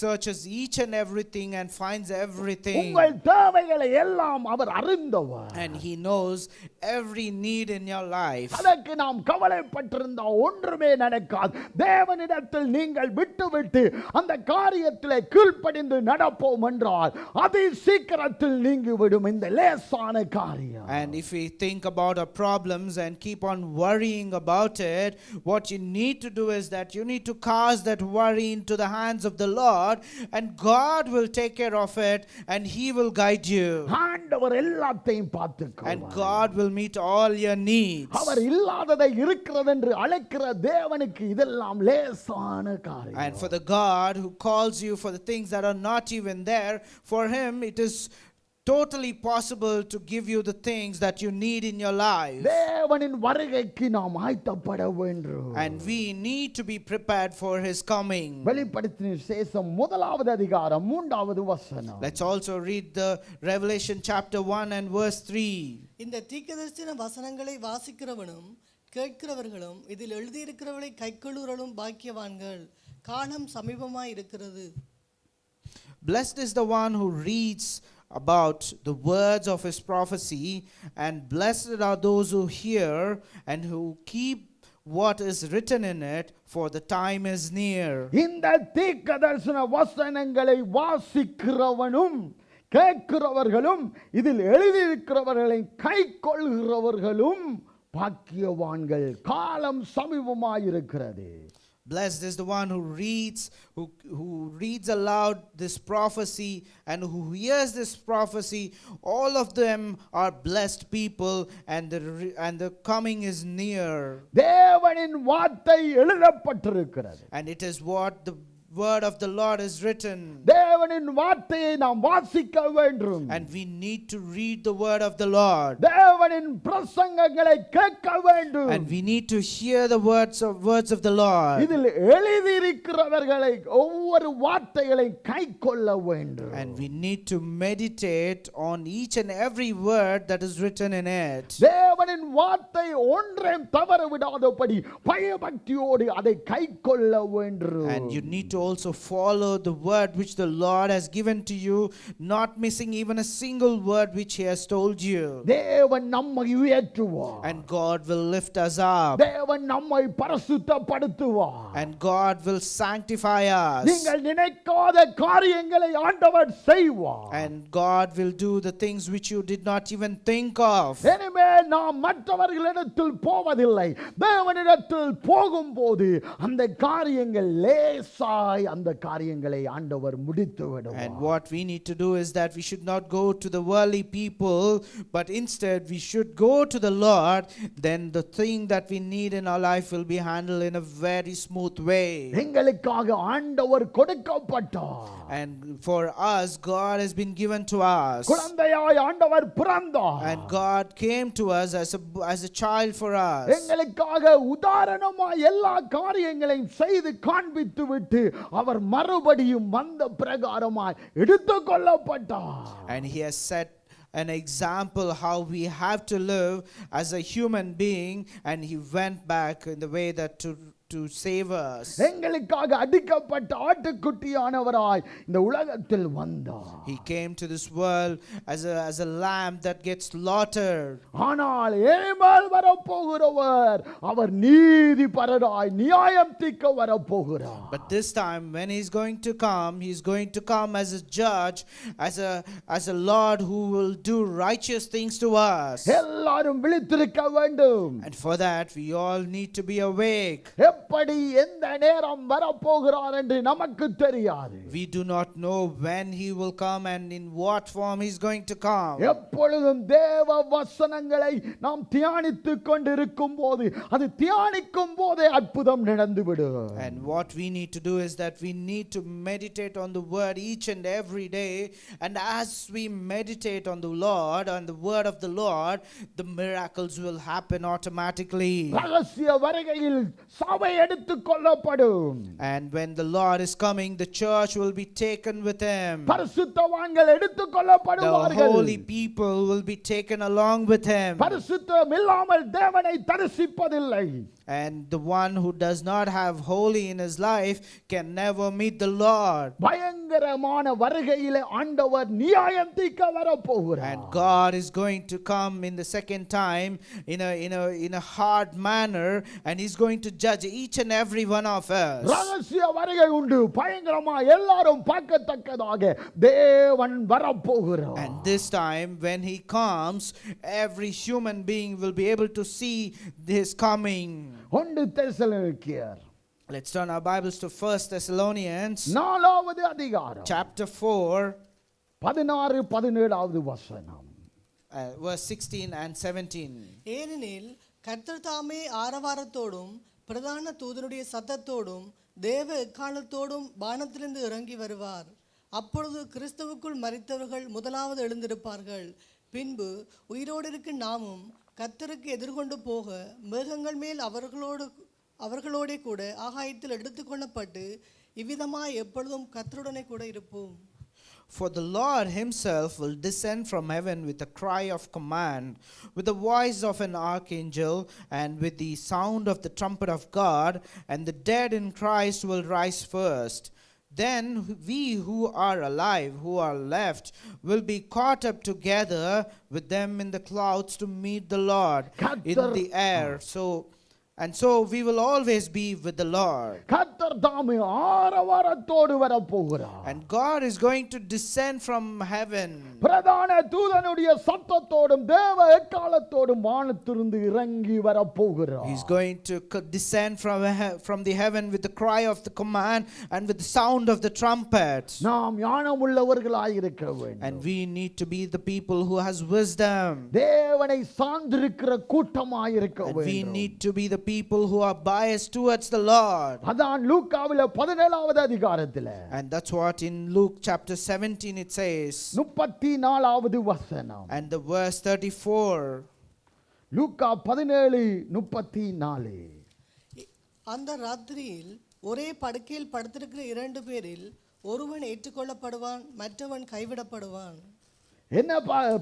searches each and everything and finds everything. உங்கள் தேவைகளை எல்லாம் அவர் அறிந்தவர். And he knows every need in your life. அதற்கு நாம் கவலைப்பட்டிருந்தா ஒன்றுமே நடக்காது. தேவனிடத்தில் நீங்கள் விட்டுவிட்டு அந்த காரியத்திலே கீழ்ப்படிந்து நடப்போம் என்றால் அதி சீக்கிரத்தில் நீங்கிவிடும் இந்த லேசான காரியம். And if we think about our problems and keep on worrying about it, what you need to do is that you need to cast that worry into the hands of the Lord, and God will take care of it and he will guide you. ஆண்டவர் எல்லாத்தையும் பார்த்துக்கொள்வார். And God will meet all your needs. அவர் இல்லாததை இருக்கிறது என்று அழைக்கிற தேவனுக்கு இதெல்லாம் லேசான காரியம். And for the God who calls you for the things that are not even there, for him it is totally possible to give you the things that you need in your life. தேவனின் வருகைக்கு நாம் ஆயத்தப்பட வேண்டும். And we need to be prepared for his coming. வெளிப்படுத்தின விசேஷம் முதலாவது அதிகாரம் 3வது வசனம். Let's also read the Revelation chapter 1 and verse 3. இந்த தீர்க்கதரிசன வசனங்களை வாசிக்கிறவனும் கேட்கிறவர்களும் இதில் எழுதியிருக்கிறவர்களை கைக்கொள்ளுறலும் பாக்கியவான்கள், காலம் சமீபமாய் இருக்கிறது. Blessed is the one who reads about the words of his prophecy, and blessed are those who hear and who keep what is written in it, for the time is near. இந்த தீர்க்கதரிசன வசனங்களை வாசிக்கிறவனும் கேட்கிறவர்களும் இதில் எழுதியிருக்கிறவர்களை கைக்கொள்கிறவர்களும் பாக்கியவான்கள், காலம் சமீபமாயிருக்கிறது. Blessed is the one who reads aloud this prophecy and who hears this prophecy. All of them are blessed people, and the coming is near. தேவனின் வார்த்தை எழுதப்பட்டிருக்கிறது. And it is what the word of the Lord is written. தேவனின் வார்த்தையை நாம் வாசிக்க வேண்டும். And we need to read the word of the Lord. தேவனின் பிரசங்கங்களை கேட்க வேண்டும். And we need to hear the words of the Lord. இதில் எழுதியிருக்கிறவர்களை ஒவ்வொரு வார்த்தைகளை கைக்கொள்ள வேண்டும். And we need to meditate on each and every word that is written in it. தேவனின் வார்த்தை ஒன்றையும் தவற விடாதபடி பயபக்தியோடு அதை கைக்கொள்ள வேண்டும். And you need to also follow the word which the Lord has given to you, not missing even a single word which he has told you. தேவன் நம்மை உயர்த்துவார். And God will lift us up. தேவன் நம்மை பரிசுத்தப்படுத்துவார். And God will sanctify us. நீங்கள் நினைக்காத காரியங்களை ஆண்டவர் செய்வார். And God will do the things which you did not even think of. இனிமேல் நாம் மற்றவர்களிடத்தில் போவதில்லை. தேவனிடத்தில் போகும்போது அந்த காரியங்கள் லேசாய் அந்த காரியங்களை ஆண்டவர் முடித்து விடுவார். And what we need to do is that we should not go to the worldly people, but instead we should go to the Lord. Then the thing that we need in our life will be handled in a very smooth way. எங்களுக்காக ஆண்டவர் கொடுக்கப்பட்டார். And for us, God has been given to us. குழந்தையாய் ஆண்டவர் பிறந்தார். And God came to us as a child for us. எங்களுக்காக உதாரணமாய் எல்லா காரியங்களையும் செய்து காண்பித்து விட்டு அவர் மறுபடியும் வந்த பிரகாரமாய் எடுத்துக்கொள்ளப்பட்டார். And he has set an example how we have to live as a human being, and he went back in the way that to save us. எங்களுக்காக அடிக்கப்பட்ட ஆட்டுக்குட்டியானவராய் இந்த உலகத்தில் வந்தார். He came to this world as a lamb that gets slaughtered. ஆனால் ஏமால் வரப்போகிறவர் அவர் நீதிபரராய் நியாயம் தீர்க்க வரப்போகிறார். But this time when he's going to come as a judge, as a Lord who will do righteous things to us. எல்லாரும் விழித்திருக்க வேண்டும். And for that we all need to be awake. எப்படி எந்த நேரம் வரப்போகிறார் என்று நமக்கு தெரியாது. We do not know when he will come and in what form he's going to come. எப்பொழுதும் தேவ வசனங்களை நாம் தியானித்துக் கொண்டிருக்கும் போது அது தியானிக்கும் போதே அற்புதம் நடந்துவிடும். And what we need to do is that we need to meditate on the word each and every day, and as we meditate on the Lord, on the word of the Lord, the miracles will happen automatically. ரகசிய வருகையில் சபை எடுத்துக் கொள்ளப்படும். And when the Lord is coming, the church will be taken with him. பரிசுத்தவான்கள் எடுத்துக் The கொள்ளப்படுவார்கள். holy people will be taken along with him. பரிசுத்தம் இல்லாமல் தேவனை தரிசிப்பதில்லை. And the one who does not have holy in his life can never meet the Lord. பயங்கரமான வருகையிலே ஆண்டவர் நியாயம் தீர்க்க வரப்போகிறார். And God is going to come in the second time in a hard manner, and he's going to judge each and every one of us. ரகசிய வருகை உண்டு. பயங்கரமா எல்லாரும் பார்க்கத்தக்கதாக தேவன் வரப்போகிறார். And this time when he comes, every human being will be able to see his coming. 1 தெசலோனிக்கேயர் Let's turn our Bibles to 1 Thessalonians 4வது அதிகாரம் chapter 4, 16-17 வசனம். verse 16 and 17. ஏனெனில் கர்த்தர் தாமே ஆரவாரத்தோடும் பிரதான தூதனுடைய சத்தத்தோடும் தேவ எக்காலத்தோடும் வானத்திலிருந்து இறங்கி வருவார். அப்பொழுது கிறிஸ்துவுக்குள் மரித்தவர்கள் முதலாவது எழுந்திருப்பார்கள். பின்பு உயிரோடு இருக்கும் நாமும் கர்த்தருக்கு எதிர்கொண்டு போக மேகங்கள் மேல் அவர்களோடே கூட ஆகாயத்தில் எடுத்துக்கொள்ளப்பட்டு இவ்விதமாய் எப்பொழுதும் கர்த்தருடனே கூட இருப்போம். For the Lord himself will descend from heaven with a cry of command, with the voice of an archangel, and with the sound of the trumpet of God, and the dead in Christ will rise first. Then we who are alive, who are left, will be caught up together with them in the clouds to meet the Lord in the air. So we will always be with the Lord. கர்த்தர் தாமே ஆரவாரத்தோடு வரப்போகிறார். And God is going to descend from heaven. பிரதான தூதனுடைய சத்தத்தோடும் தேவ எக்காலத்தோடும் வானத்திலிருந்து இறங்கி வரப்போகிறார். He's going to descend from the heaven with the cry of the command and with the sound of the trumpet. நாம் ஞானமுள்ளவர்களாய் இருக்க வேண்டும். And we need to be the people who has wisdom. தேவனை சார்ந்திருக்கிற கூட்டமாய் இருக்க And we வேண்டும். need to be the people who are biased towards the Lord. அதான் லூக்காவிலே 17வது அதிகாரத்திலே And that's what in Luke chapter 17 it says. 34வது வசனம். And the verse 34. லூக்கா 17:34. அந்த ராத்திரியில் ஒரே படுக்கையில் படுத்திருக்கிற 2 பேரில் ஒருவன் ஏற்றுக்கொள்ளப்படுவான், மற்றவன் கைவிடப்படுவான். என்ன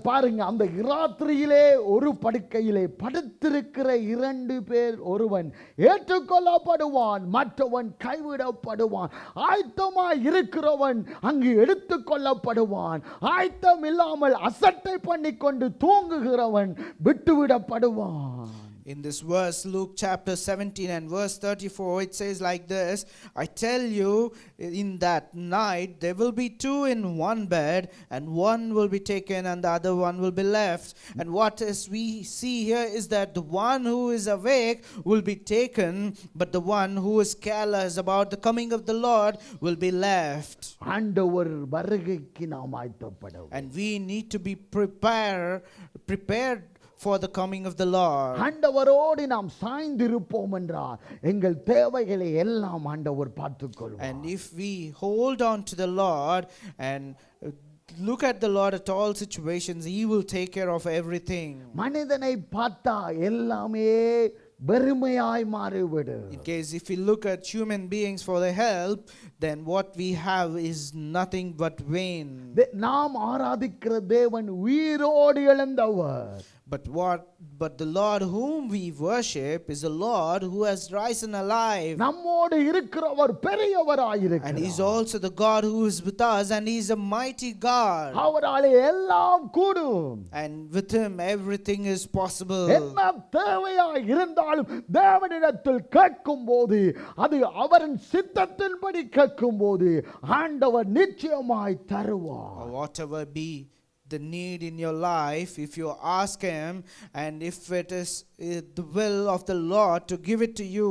பாருங்க, அந்த ராத்திரியிலே ஒரு படுக்கையிலே படுத்திருக்கிற 2 பேர், ஒருவன் ஏற்றுக்கொள்ளப்படுவான், மற்றவன் கைவிடப்படுவான். ஆயத்தமாய் இருக்கிறவன் அங்கு எடுத்துக்கொள்ளப்படுவான். ஆயத்தம் இல்லாமல் அசட்டை பண்ணிக்கொண்டு தூங்குகிறவன் விட்டுவிடப்படுவான். In this verse, Luke chapter 17 and verse 34, it says like this: I tell you, in that night there will be 2 in one bed, and one will be taken and the other one will be left. And what is we see here is that the one who is awake will be taken, but the one who is careless about the coming of the Lord will be left. ஆண்டவர் வருகைக்கு நாம் ஆயத்தப்பட. And we need to be prepared for the coming of the Lord. ஆண்டவரோடு நாம் சாய்ந்திருப்போம் என்றால் எங்கள் தேவைகளை எல்லாம் ஆண்டவர் பார்த்துக்கொள்வார். And if we hold on to the Lord and look at the Lord at all situations, he will take care of everything. மனிதனை பார்த்தா எல்லாமே வெறுமையாய் மாறிவிடும். In case if we look at human beings for the help, then what we have is nothing but vain. நாம் ஆராதிக்கிற தேவன் உயிரோடு எழுந்தவர். But the Lord whom we worship is a Lord who has risen alive. நம்மோடு இருக்கிறவர் பெரியவராய் And இருக்கிறார். He's also the God who is with us, and He's a mighty God. அவராலே எல்லாம் கூடும். And with Him everything is possible. என்ன தேவையாய் இருந்தாலும் தேவனிடத்தில் கேட்கும் போது, அது அவரின் சித்தத்தின்படி கேட்கும் போது ஆண்டவர் நிச்சயமாய் தருவார். Or whatever be the need in your life, if you ask Him, and if it is the will of the Lord to give it to you,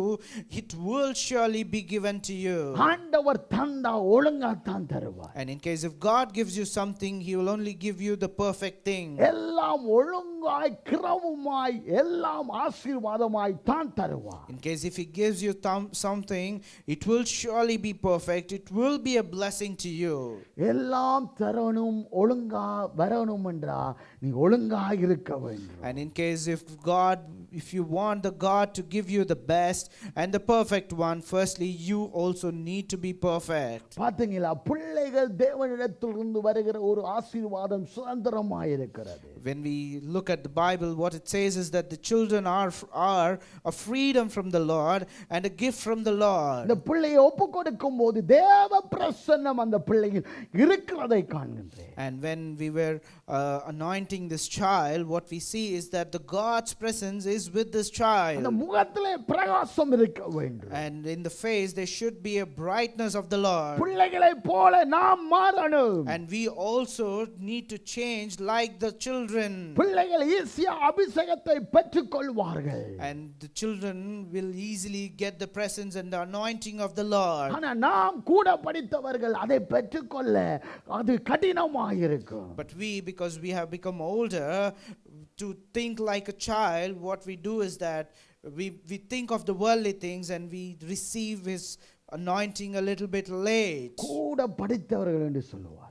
it will surely be given to you. ஆண்டவர் தந்தா ஒழுங்கா தான் தருவார். And in case if God gives you something, He will only give you the perfect thing. எல்லாம் ஒழுங்காய் கிரமமாய் எல்லாம் ஆசீர்வாதமாய் தான் தருவார். In case if He gives you something, it will surely be perfect. It will be a blessing to you. எல்லாம் தரணும் ஒழுங்கா வரணும் என்றா நீ ஒழுங்கா இருக்க வேண்டும். And in case if you want the God to give you the best and the perfect one, firstly you also need to be perfect. பாத்தீங்களா, பிள்ளைகள் தேவனிடத்திலிருந்து வருகிற ஒரு ஆசீர்வாதம் சுதந்திரமாய் இருக்கிறது. When we look at the Bible, what it says is that the children are a freedom from the Lord and a gift from the Lord. இந்த பிள்ளையை ஒப்பு கொடுக்கும் போது தேவ பிரசன்னம் அந்த பிள்ளையில் இருக்கிறதை காண்கின்றேன். And when we were anointing this child, what we see is that the God's presence is with this அந்த child. முகத்திலே பிரகாசம் இருக்க வேண்டும். And in the face there should be a brightness of the Lord. பிள்ளைகளை போல நாம் மாறணும். And we also need to change like the children. பிள்ளைகள் ஈஸியா அபிஷேகத்தை பெற்றுக்கொள்வார்கள். And the children will easily get the presence and the anointing of the Lord. ஆனா நாம் கூட படித்தவர்கள் அதை பெற்றுக்கொள்ள அது கடினமாக இருக்கும். But we, because we have become older, to think like a child, what we do is that we think of the worldly things and we receive His anointing a little bit late. கூட படித்தவர்கள் என்று சொல்லுவார்கள்.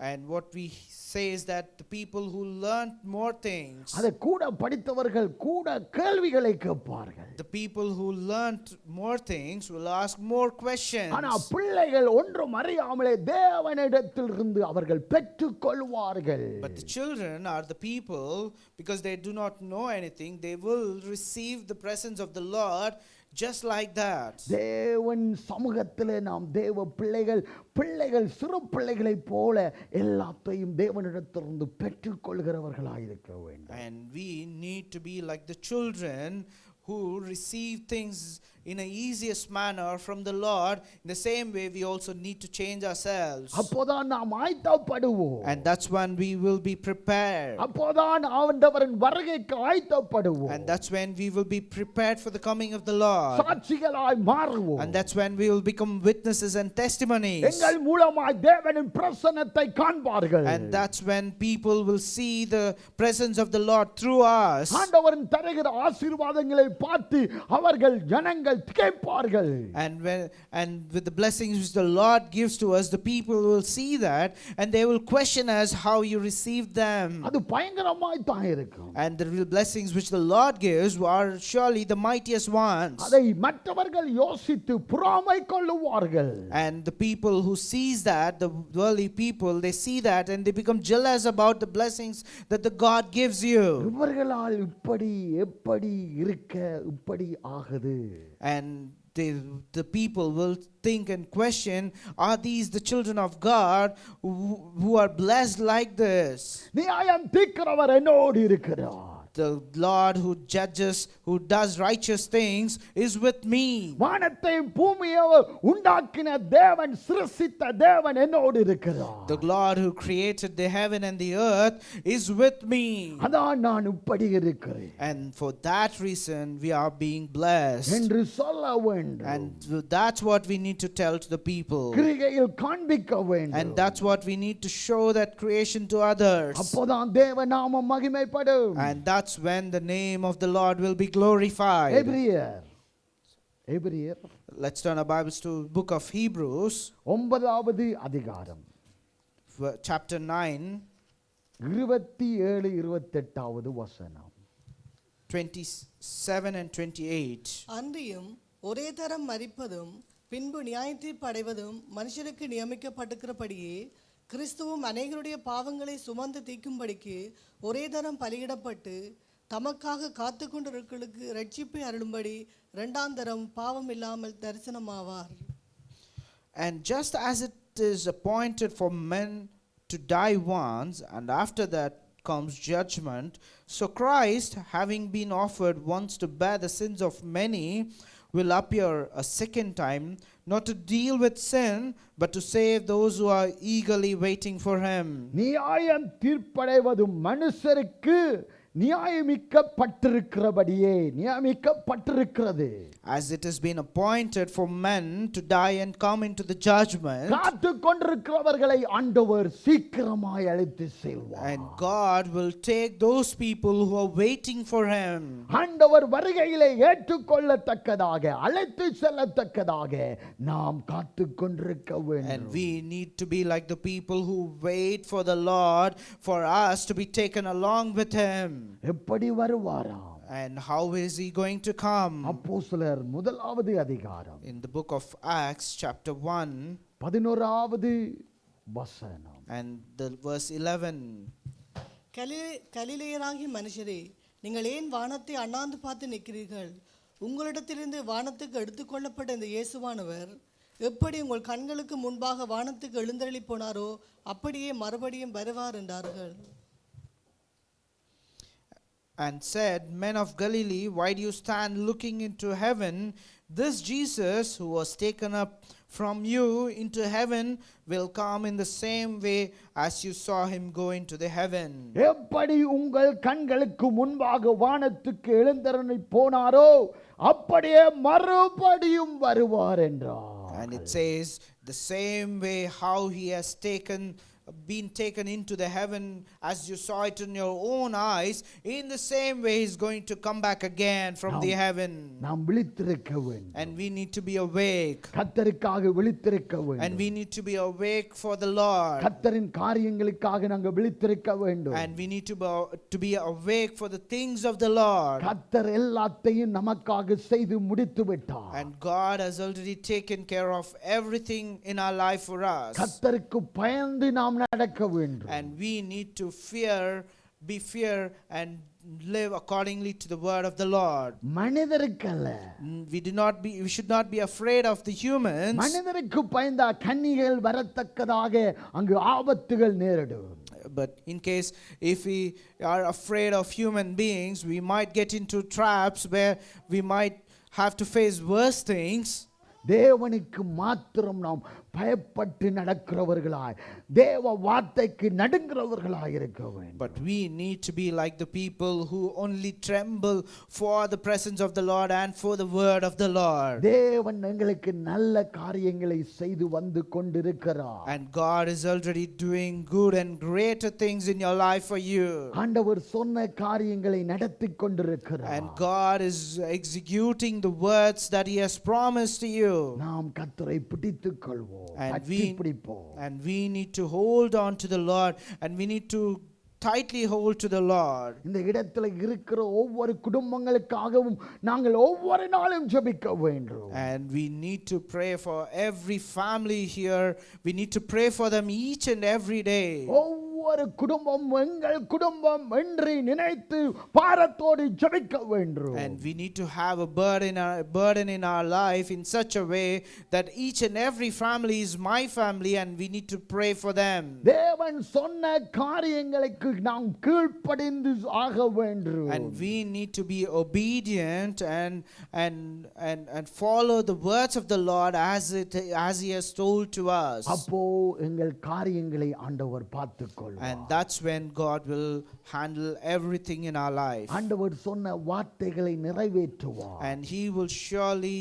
And what we say is that the people who learned more things, அதை கூட படித்தவர்கள் கூட கேள்விகளை கேட்பார்கள். the people who learned more things will ask more questions. ஆனா பிள்ளைகள் ஒன்றும் அறியாமலே தேவனிடத்திலிருந்து அவர்கள் பெற்றுக்கொள்வார்கள். But the children are the people, because they do not know anything, they will receive the presence of the Lord just like that. தேவன் சமூகத்திலே நாம் தேவ பிள்ளைகள் சிறு பிள்ளைகளைப் போல எல்லாத்தையும் தேவனிடத்திலிருந்து பெற்றுக்கொள்கிறவர்களாய் இருக்க வேண்டும். And we need to be like the children who receive things in a easiest manner from the Lord. In the same way, we also need to change ourselves. அப்போதான் நாம் ஆயத்தப்படுவோம். And that's when we will be prepared. அப்போதான் ஆண்டவரின் வருகைக்கு ஆயத்தப்படுவோம். And that's when we will be prepared for the coming of the Lord. சாட்சிகளாய் மாறுவோம். And that's when we will become witnesses and testimonies. எங்கள் மூலமாய் தேவனின் பிரசன்னத்தை காண்பார்கள். And that's when people will see the presence of the Lord through us. ஆண்டவரின் தருகிற ஆசீர்வாதங்களை பார்த்து அவர்கள் ஜனங்கள் திகைப்பார்கள். And with the blessings which the Lord gives to us, the people will see that and they will question us how you received them. அது பயங்கரமாய் தான் இருக்கும். And the real blessings which the Lord gives are surely the mightiest ones. அதை மற்றவர்கள் யோசித்து பொறாமை கொள்ளுவார்கள். And the people who sees that, the worldly people, they see that and they become jealous about the blessings that the God gives you. இவர்களால் இப்படி எப்படி இருக்க இப்படி ஆகுது. And the people will think and question, are these the children of God who are blessed like this? நியாயம் தீர்க்கிறவர் என்னோடு இருக்கிறார். The Lord who judges, who does righteous things, is with me. வானத்தை பூமியை உண்டாக்கின தேவன், சிருஷ்டித்த தேவன் என்னோடு இருக்கிறார். The Lord who created the heaven and the earth is with me. அதான் நான் இப்படி இருக்கிறேன். And for that reason we are being blessed. என்று சொல்ல வேண்டும். And that's what we need to tell to the people. கிரியையில் காண்பிக்க வேண்டும். And that's what we need to show that creation to others. அப்போதான் தேவ நாமம் மகிமைப்படும். And that's when the name of the Lord will be glorified. எபிரியர் Let's turn our Bibles to book of Hebrews, 9வது அதிகாரம், chapter 9, 27 28வது வசனம். 27 and 28. அன்றியும் ஒரே தரம் மரிப்பதும் பின்பு நியாயத்தீர்ப்பு அடைவதும் மனுஷருக்கு நியமிக்கப்பட்டிருக்கிறபடியே கிறிஸ்துவும் அநேகருடைய பாவங்களை சுமந்து தீர்க்கும்படிக்கு ஒரே தரம் பலியிடப்பட்டு தமக்காக காத்து கொண்டிருக்கிறவர்களுக்கு ரட்சிப்பை அருளும்படி இரண்டாம் தரம் பாவம் இல்லாமல் தரிசனமாவார். And just as it is appointed for men to die once, and after that comes judgment, so Christ, having been offered once to bear the sins of many, will appear a second time, not to deal with sin, but to save those who are eagerly waiting for him. நியாயம் தீர்ப்படைவது மனுஷருக்கு நியாயமிக்கப்பட்டிருக்கிறபடியே நியமிக்கப்பட்டிருக்கிறது. As it has been appointed for men to die and come into the judgment, காத்து கொண்டிருக்கிறவர்களை ஆண்டவர் சீக்கிரமாய் அழைத்து செல்வார். and God will take those people who are waiting for him. ஆண்டவர் வருகையிலே ஏற்றுக்கொள்ளத்தக்கதாக அழைத்து செல்லத்தக்கதாக நாம் காத்து கொண்டிருக்க வேண்டும். And we need to be like the people who wait for the Lord, for us to be taken along with him. எப்படி வருவாராம்? And how is he going to come? அப்போஸ்தலர் முதலாவது அதிகாரம் In the book of Acts chapter 1 11வது வசனம். and the verse 11. கலிலேயராகிய மனுஷரே, நீங்கள் ஏன் வானத்தை அண்ணாந்து பார்த்து நிற்கிறீர்கள்? உங்களிடத்திலிருந்து வானத்துக்கு எடுத்துக்கொள்ளப்பட்ட இந்த இயேசுவானவர் எப்படி உங்கள் கண்களுக்கு முன்பாக வானத்துக்கு எழுந்தருளி போனாரோ அப்படியே மறுபடியும் வருவார் என்றார்கள். And said, Men of Galilee, why do you stand looking into heaven? This Jesus who was taken up from you into heaven will come in the same way as you saw him go into the heaven. எப்படி உங்கள் கண்களுக்கு முன்பாக வானத்துக்கு எழுந்தருளி போனாரோ அப்படியே மறுபடியும் வருவார் என்றார். And it says, the same way how he has been taken into the heaven as you saw it in your own eyes, in the same way he is going to come back again from the heaven. நாம் விழித்திருக்க வேண்டும். And we need to be awake. கர்த்தருக்காக விழித்திருக்க வேண்டும். And we need to be awake for the Lord. கர்த்தரின் காரியங்களுக்காக நாங்கள் விழித்திருக்க வேண்டும். And we need to be awake for the things of the Lord. கர்த்தர் எல்லாத்தையும் நமக்காக செய்து முடித்து விட்டார். And God has already taken care of everything in our life for us. கர்த்தருக்கு பயந்து நாம் நடக்க வேண்டும். And we need to be fear and live accordingly to the word of the Lord. மனிதருக்கல்ல. We should not be afraid of the humans. மனிதருக்கு பயந்தா கண்ணிகள் வரத்தக்கதாக அங்கு ஆபத்துகள் நேரிடும். But in case if we are afraid of human beings, we might get into traps where we might have to face worse things. தேவனுக்கு மாத்திரம் நாம் பயப்பட்டு நடக்கிறவர்களாய் தேவ வார்த்தைக்கு நடுங்குறவர்களாய் இருக்க வேண்டும். But we need to be like the people who only tremble for the presence of the Lord and for the word of the Lord. தேவன் எங்களுக்கு நல்ல காரியங்களை செய்து வந்து கொண்டிருக்கிறார். And God is already doing good and greater things in your life for you. ஆண்டவர் சொன்ன காரியங்களை நடத்தி கொண்டிருக்கிறார். And God is executing the words that he has promised to you. நாம் கர்த்தரை பிடித்துக் கொள்வோம். And we need to hold on to the Lord, and we need to tightly hold to the Lord. இந்த இடத்துல இருக்கிற ஒவ்வொரு குடும்பங்களுக்காகவும் நாங்கள் ஒவ்வொரு நாளும் ஜெபிக்க வேண்டும். And we need to pray for every family here. We need to pray for them each and every day. ஒவ்வொரு குடும்பம் எங்கள் குடும்பம் என்று நினைத்து பாரத்தோடு ஜெபிக்க வேண்டும். And we need to have a burden in our life in such a way that each and every family is my family, and we need to pray for them. தேவன் சொன்ன காரியங்களுக்கு நாம் கீழ்ப்படிந்து ஆக வேண்டும். And we need to be obedient and follow the words of the Lord as he has told to us. அப்போ எங்கள் காரியங்களை ஆண்டவர் பார்த்துக்கொள்வார். And that's when God will handle everything in our life. ஆண்டவர் சொன்ன வார்த்தைகளை நிறைவேற்றுவார். And he will surely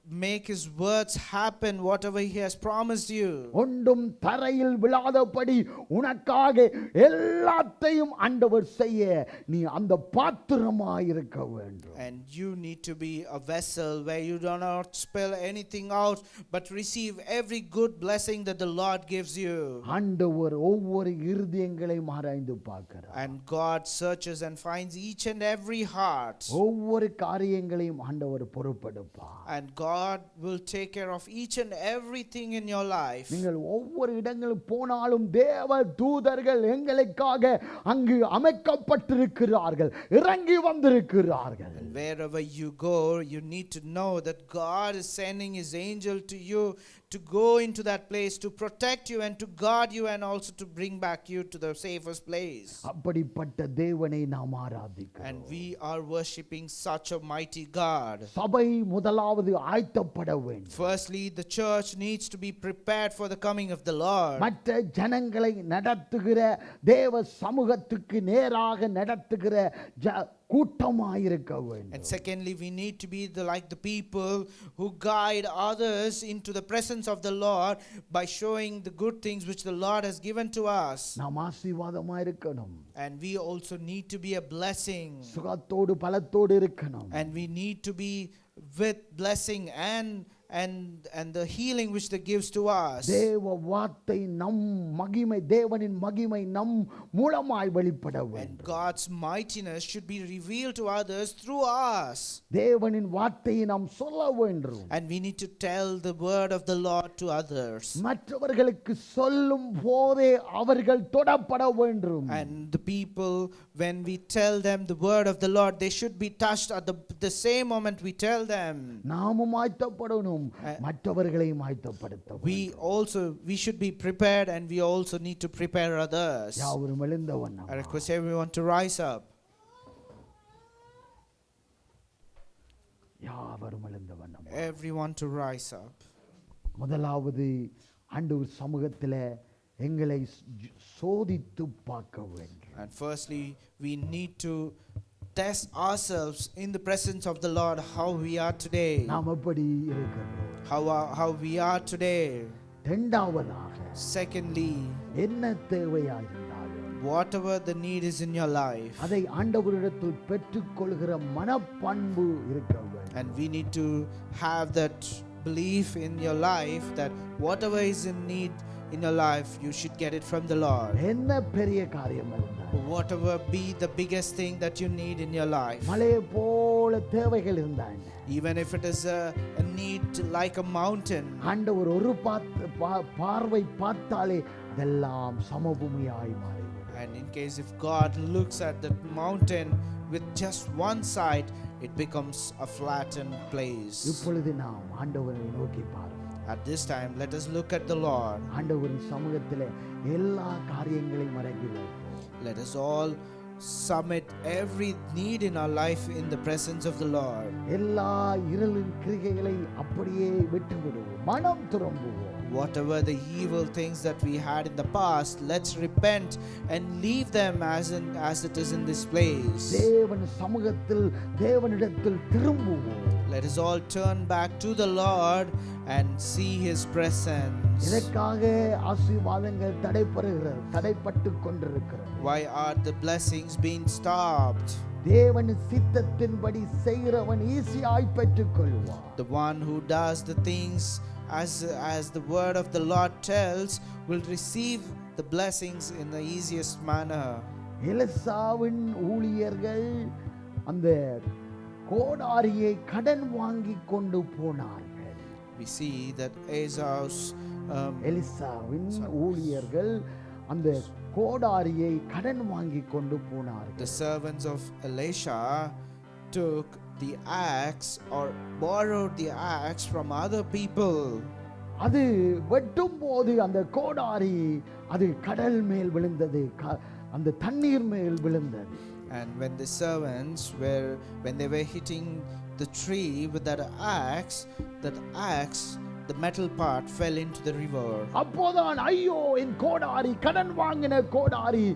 make his words happen, whatever he has promised you. ஒன்றும் தரையில் விழாதபடி உனக்காக எல்லாத்தையும் ஆண்டவர் செய்ய நீ அந்த பாத்திரமாய் இருக்க வேண்டும். And you need to be a vessel where you do not spill anything out, but receive every good blessing that the Lord gives you. ஆண்டவர் ஒவ்வொரு இருதயங்களையும் ஆராய்ந்து பார்க்கிறார். And God searches and finds each and every heart. ஒவ்வொரு காரியங்களையும் ஆண்டவர் பொறுப்பெடுப்பார். And God will take care of each and everything in your life. நீங்கள் ஒவ்வொரு இடங்களும் போனாலும் தேவ தூதர்கள் எங்களுக்காக அங்கு அமைக்கப்பட்டிருக்கிறார்கள், இறங்கி வந்திருக்கிறார்கள். And wherever you go, you need to know that God is sending his angel to you to go into that place to protect you and to guard you and also to bring back you to the safest place. அப்படிப்பட்ட தேவனை நாம் ஆராதிக்கிறோம். And we are worshiping such a mighty God. சபை முதலாவது ஆயத்தப்பட வேண்டும். Firstly, the church needs to be prepared for the coming of the Lord. மற்ற ஜனங்களை நடத்துகிற தேவ சமூகத்துக்கு நேராக நடத்துகிற கூட்டமாயிருக்க வேண்டும். And secondly, we need to be like the people who guide others into the presence of the Lord by showing the good things which the Lord has given to us. நாம் ஆசீர்வாதமா இருக்கணும். And we also need to be a blessing. சுகத்தோடு பலத்தோடு இருக்கணும். And we need to be with blessing and the healing which they gives to us. தேவ வார்த்தை நம் மகிமை, தேவனின் மகிமை நம் மூலமாய் வெளிப்பட And வேண்டும். God's mightiness should be revealed to others through us. தேவனின் வார்த்தையை நாம் சொல்ல வேண்டும். And we need to tell the word of the Lord to others. மற்றவர்களுக்கு சொல்லும் போதே அவர்கள் தொடப்பட வேண்டும். And the people, when we tell them the word of the Lord, they should be touched at the same moment we tell them. நாமும் ஆயத்தப்படணும், மற்றவர்களையும் ஆயத்தப்படுத்த வேண்டும். We should be prepared, and we also need to prepare others. யாவரும் எழுந்தவண்ணம். I request everyone to rise up. யாவரும் எழுந்தவண்ணம். Everyone to rise up. முதலாவது ஆண்டவர் சமூகத்தில் எங்களை சோதித்து பார்க்க வேண்டும். And firstly, we need to test ourselves in the presence of the Lord, how we are today. நாம் எப்படி இருக்கிறோம்? How we are today. இரண்டாவதாக, Secondly, என்ன தேவையாயிருந்தாலும் whatever the need is in your life, அதை ஆண்டவரிடத்தில் பெற்றுக்கொள்கிற மனப்பண்பு இருக்க வேண்டும். and we need to have that belief in your life that whatever is in need in your life, you should get it from the Lord. என்ன பெரிய காரியம் இருந்தாலும், Whatever be the biggest thing that you need in your life, மலையை போல தேவைகள் இருந்தாங்க, even if it is a need like a mountain, ஆண்டவர் ஒரு பார்வை பார்த்தாலே அதெல்லாம் சமபூமியாய் மாறிவிடும். and in case if God looks at that mountain with just one side, it becomes a flattened place. இப்பொழுது நாம் ஆண்டவரை நோக்கி பாருங்கள். At this time, let us look at the Lord. ஆண்டவரின் சமூகத்தில் எல்லா காரியங்களையும் அடக்கி வைப்போம். Let us all submit every need in our life in the presence of the Lord. எல்லா இருளின் கிரிகைகளை அப்படியே விட்டு விடுவோம், மனம் திரும்புவோம். Whatever the evil things that we had in the past, let's repent and leave them as it is in this place. தேவன் சமூகத்தில் தேவனிடத்தில் திரும்புவோம். Let us all turn back to the Lord and see his presence. இதற்காக ஆசீர்வாதங்கள் தடைப்பட்டு கொண்டிருக்கிறது. Why are the blessings being stopped? தேவன் சித்தத்தின்படி செய்கிறவன் ஈஸியாய் பெற்றுக்கொள்வான். The one who does the things as the word of the Lord tells will receive the blessings in the easiest manner. எலிசாவின் ஊழியர்கள் அந்த கோடாரியை கடன் வாங்கி கொண்டு போனார்கள். We see that எலிசாவின் ஊழியர்கள் அந்த கோடாரியை கடன் வாங்கி கொண்டு போனார்கள். the servants of Elisha took the axe or borrowed the axe from other people. அது வெட்டும் போது அந்த கோடாரி அது கடல் மேல் விழுந்தது, அந்த தண்ணீர் மேல் விழுந்தது. And when the servants when they were hitting the tree with that axe, the metal part fell into the river. அப்போதான் ஐயோ என் கோடாரி, கடன் வாங்கின கோடாரி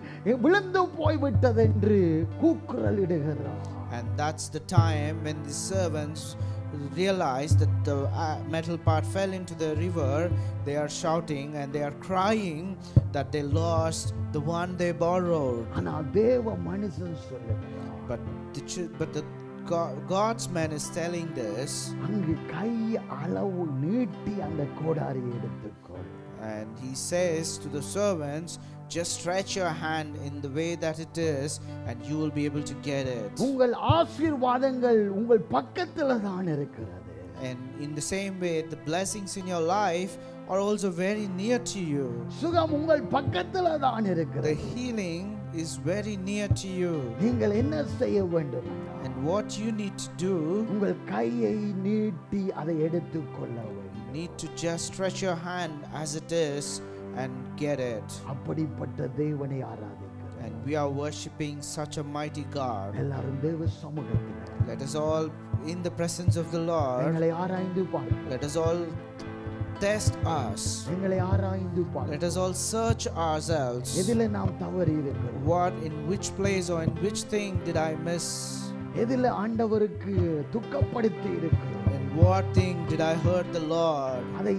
விழுந்து போய்விட்டது என்று கூக்குரல் இடுகிறார். And that's the time when the servants realize that the metal part fell into the river, they are shouting and they are crying that they lost the one they borrowed. ஆனா தேவ மனுஷன் சொல்லுகிறார், But the God's man is telling this, அங்கு கை அளவு நீட்டி அந்த கோடாரியை எடுத்துக்கொள். and he says to the servants, just stretch your hand in the way that it is and you will be able to get it. உங்கள் ஆசீர்வாதங்கள் உங்கள் பக்கத்துல தான் இருக்கிறது. And in the same way, the blessings in your life are also very near to you. சுகம் உங்கள் பக்கத்துல தான் The இருக்கிறது. healing is very near to you. நீங்கள் என்ன செய்ய வேண்டும்? And what you need to do, உங்கள் கையை நீட்டி அதை எடுத்துக்கொள்ள வேண்டும். you need to just stretch your hand as it is and get it. அப்படிப்பட்ட தேவனை ஆராதிக்கிறோம். And we are worshiping such a mighty God. எல்லாரும் தேவ சமூகத்தில் Let us all, in the presence of the Lord, எங்களை ஆராய்ந்து பார்ப்போம். let us all test us. எங்களை ஆராய்ந்து Let பார்ப்போம். us all search ourselves. எதில நாம் தவறி இருக்கிறோம்? What, in which place or in which thing did I miss? எதில ஆண்டவருக்கு துக்கப்படுத்தி இருக்கிறோம்? And what thing did I hurt the Lord? அதை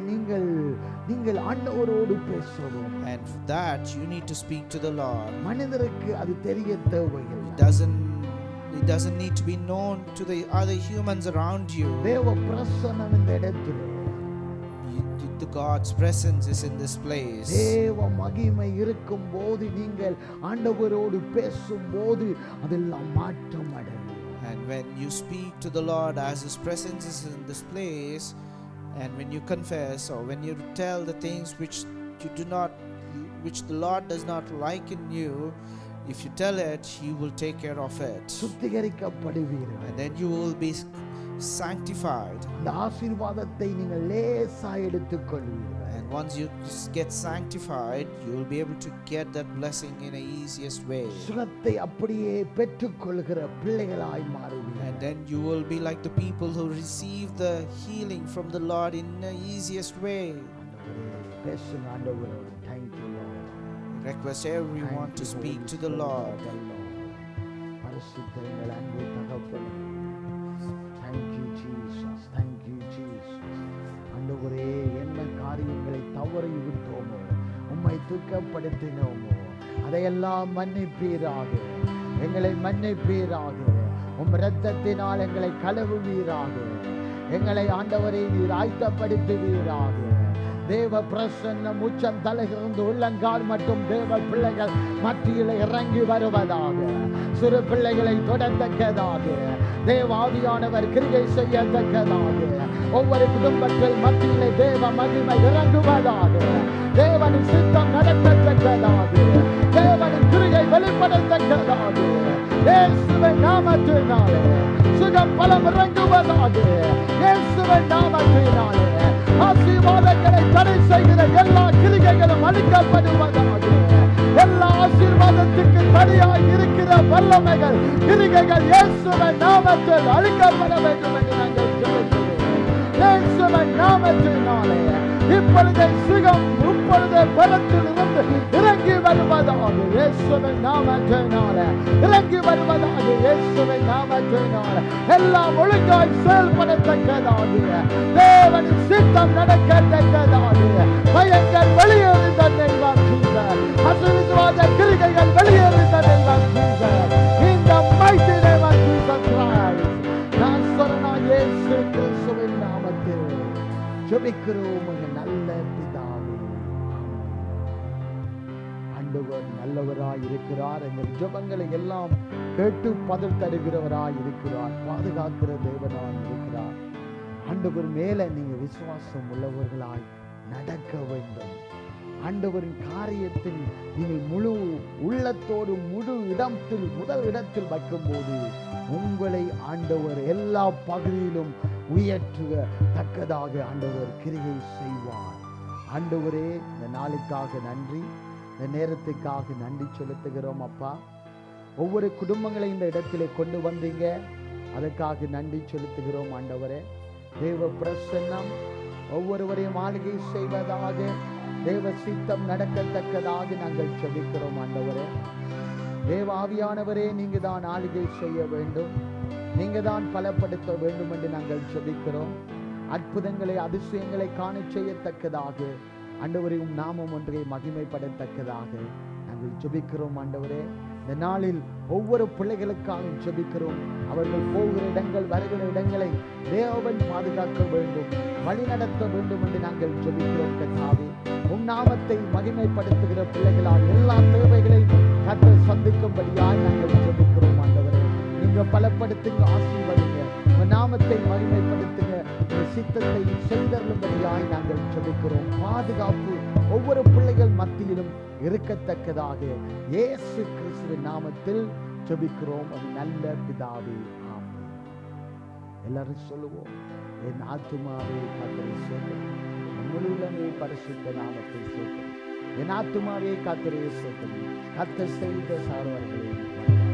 நீங்கள் ஆண்டவரோடு பேசவும். And for that you need to speak to the Lord. மனிதருக்கு அது தெரிய தேவையில்லை. It doesn't need to be known to the other humans around you. தேவ பிரசன்னம் இந்த இடத்திலே. The God's presence is in this place. தேவ மகிமை இருக்கும் போது நீங்கள் ஆண்டவரோடு பேசும்போது அதெல்லாம் மாற்றம் அடையும். And when you speak to the Lord as His presence is in this place, and when you confess or when you tell the things which the Lord does not like in you, if you tell it, He will take care of it. சுத்திகரிக்கப்படுவீர்கள். And then you will be sanctified. அந்த ஆசீர்வாதத்தை நீங்கள் லேசா எடுத்துக்கொள்வீர்கள். And once you get sanctified, you will be able to get that blessing in the easiest way. சுகத்தை அப்படியே பெற்றுக்கொள்கிற பிள்ளைகளாய் மாறுவீர்கள். And then you will be like the people who receive the healing from the Lord in the easiest way. ஆண்டவரே, பேசுங்க ஆண்டவரோடு. Thank you Lord. Request everyone to speak to the Lord. பரிசுத்த எங்கள் அன்பு தகப்பனே, thank you Jesus, thank you Jesus. ஆண்டவரே, என்ன காரியங்களை தவறி விட்டோமோ, உம்மை துக்கப்படுத்தினோமோ, அதையெல்லாம் மன்னிப்பீராக, எங்களை மன்னிப்பீராக, உம் இரத்தத்தினால் எங்களை கழுவுவீராக, எங்களை ஆண்டவரே நீர் ஆயத்தப்படுத்துவீராக. தேவ பிரசன்னம் உச்சம் தலையிலிருந்து உள்ளங்கால் மட்டும் தேவ பிள்ளைகள் மத்தியில் இறங்கி வருவதாக, சிறு பிள்ளைகளை தொடத்தக்கதாக, தேவ ஆவியானவர் கிரியை செய்யத்தக்கதாக, ஒவ்வொரு குடும்பத்தில் மத்தியிலே தேவ மகிமை இறங்குவதாக, தேவனின் சித்தம் நடக்கத்தக்கதாக, தேவனின் கிரியை வெளிப்படத்தக்கதாக, இயேசுவின் நாமத்தினாலே சுகம் பலம் இறங்குவதாக, இயேசுவின் நாமத்தினாலே ஆசீர்வாதங்களை தடை செய்கிற எல்லா கிரிகைகளும் அழிக்கப்படுவதாக, எல்லா ஆசீர்வாதத்துக்கு தடையாய் இருக்கிற வல்லமைகள் கிரிகைகள் இயேசுவின் நாமத்தில் அழிக்கப்பட வேண்டும் என்று நாங்கள் ஜெபிக்கிறோம். இயேசுவின் நாமத்தினாலே இப்பொழுது சுகம் இப்பொழுது பலத்தில் இருந்து இறங்கி வருவதாக, இயேசுவின் நாமத்தினாலே இறங்கி வருவதாக, இயேசுவின் நாமத்தினாலே எல்லாம் ஒழுங்காய் செயல்படத்தக்கதாக, தேவனின் சித்தம் நடக்கத்தக்கதாக, பயங்கள் வெளியேறி தன்னை வாக்குகிறார், அசுவிசுவாத கிரிகைகள் வெளியேறி தன்னை வாக்குகிறார். இந்த mighty name of Jesus Christ, நாசரேயனாகிய இயேசு கிறிஸ்துவின் நாமத்தில் ஜெபிக்கிறோம் எங்கள் நல்ல பிதாவே. ஆண்டவர் நல்லவராய் இருக்கிறார். எங்கள் ஜெபங்களை எல்லாம் கேட்டு பதில் தருகிறவராய் இருக்கிறார். பாதுகாக்கிற தேவனாய் இருக்கிறார். ஆண்டவர் மேல நீங்க விசுவாசம் உள்ளவர்களாய் நடக்க வேண்டும். ஆண்டவரின் காரியத்தில் நீங்கள் முழு உள்ளத்தோடு முழு இடத்தில் முதல் இடத்தில் வைக்கும்போது உங்களை ஆண்டவர் எல்லா பகுதியிலும் உயர்த்துக தக்கதாக ஆண்டவர் கிரியை செய்வார். ஆண்டவரே, இந்த நாளுக்காக நன்றி, இந்த நேரத்துக்காக நன்றி செலுத்துகிறோம் அப்பா. ஒவ்வொரு குடும்பங்களை இந்த இடத்திலே கொண்டு வந்தீங்க, அதற்காக நன்றி செலுத்துகிறோம் ஆண்டவரே. தேவ பிரசன்னம் ஒவ்வொருவரையும் ஆளுகை செய்வதாக, தேவ சித்தம் நடக்கத்தக்கதாக நாங்கள் செபிக்கிறோம் ஆண்டவரே. தேவ ஆவியானவரே, நீங்க தான் ஆளுகை செய்ய வேண்டும், நீங்க தான் பலப்படுத்த வேண்டும் என்று நாங்கள் ஜெபிக்கிறோம். அற்புதங்களை அதிசயங்களை காண செய்யத்தக்கதாக ஆண்டவரே உம் நாமம் ஒன்றே மகிமைப்படத்தக்கதாக நாங்கள் ஜெபிக்கிறோம். ஆண்டவரே, இந்த நாளில் ஒவ்வொரு பிள்ளைகளுக்காக ஜெபிக்கிறோம். அவர்கள் போகிற இடங்கள் வருகிற இடங்களை தேவன் பாதுகாக்க வேண்டும், வழி நடத்த வேண்டும் என்று நாங்கள் ஜெபிக்கிறோம். கர்த்தாவே, உம் நாமத்தை மகிமைப்படுத்துகிற பிள்ளைகளால் எல்லா தேவைகளையும் கர்த்தர் சந்திக்கும்படியாய் நாங்கள் ஜெபிக்கிறோம். ஆண்டவரே, நீங்க பலப்படுத்துங்க, ஆசீர்வதிங்க, உங்க நாமத்தை மகிமைப்படுத்துங்க, உங்க சித்தத்தை சென்றருளும்படியாய் நாங்கள் ஜெபிக்கிறோம். பாதுகாப்பு ஒவ்வொரு பிள்ளைகள் மத்தியிலும் இருக்கத்தக்கதாக இயேசு கிறிஸ்துவின் நாமத்தில் ஜெபிக்கிறோம். அது நல்ல பிதாவே, ஆமென். எல்லாரும் சொல்லுவோம், என் ஆத்துமாவே கர்த்தரை ஸ்தோத்திரி, முழுவதுமே பரிசுத்த நாமத்தை ஸ்தோத்திரி, என் ஆத்துமாவே கர்த்தரை ஸ்தோத்திரி, கர்த்தர் செய்த சார்வர்களை மறவாதே.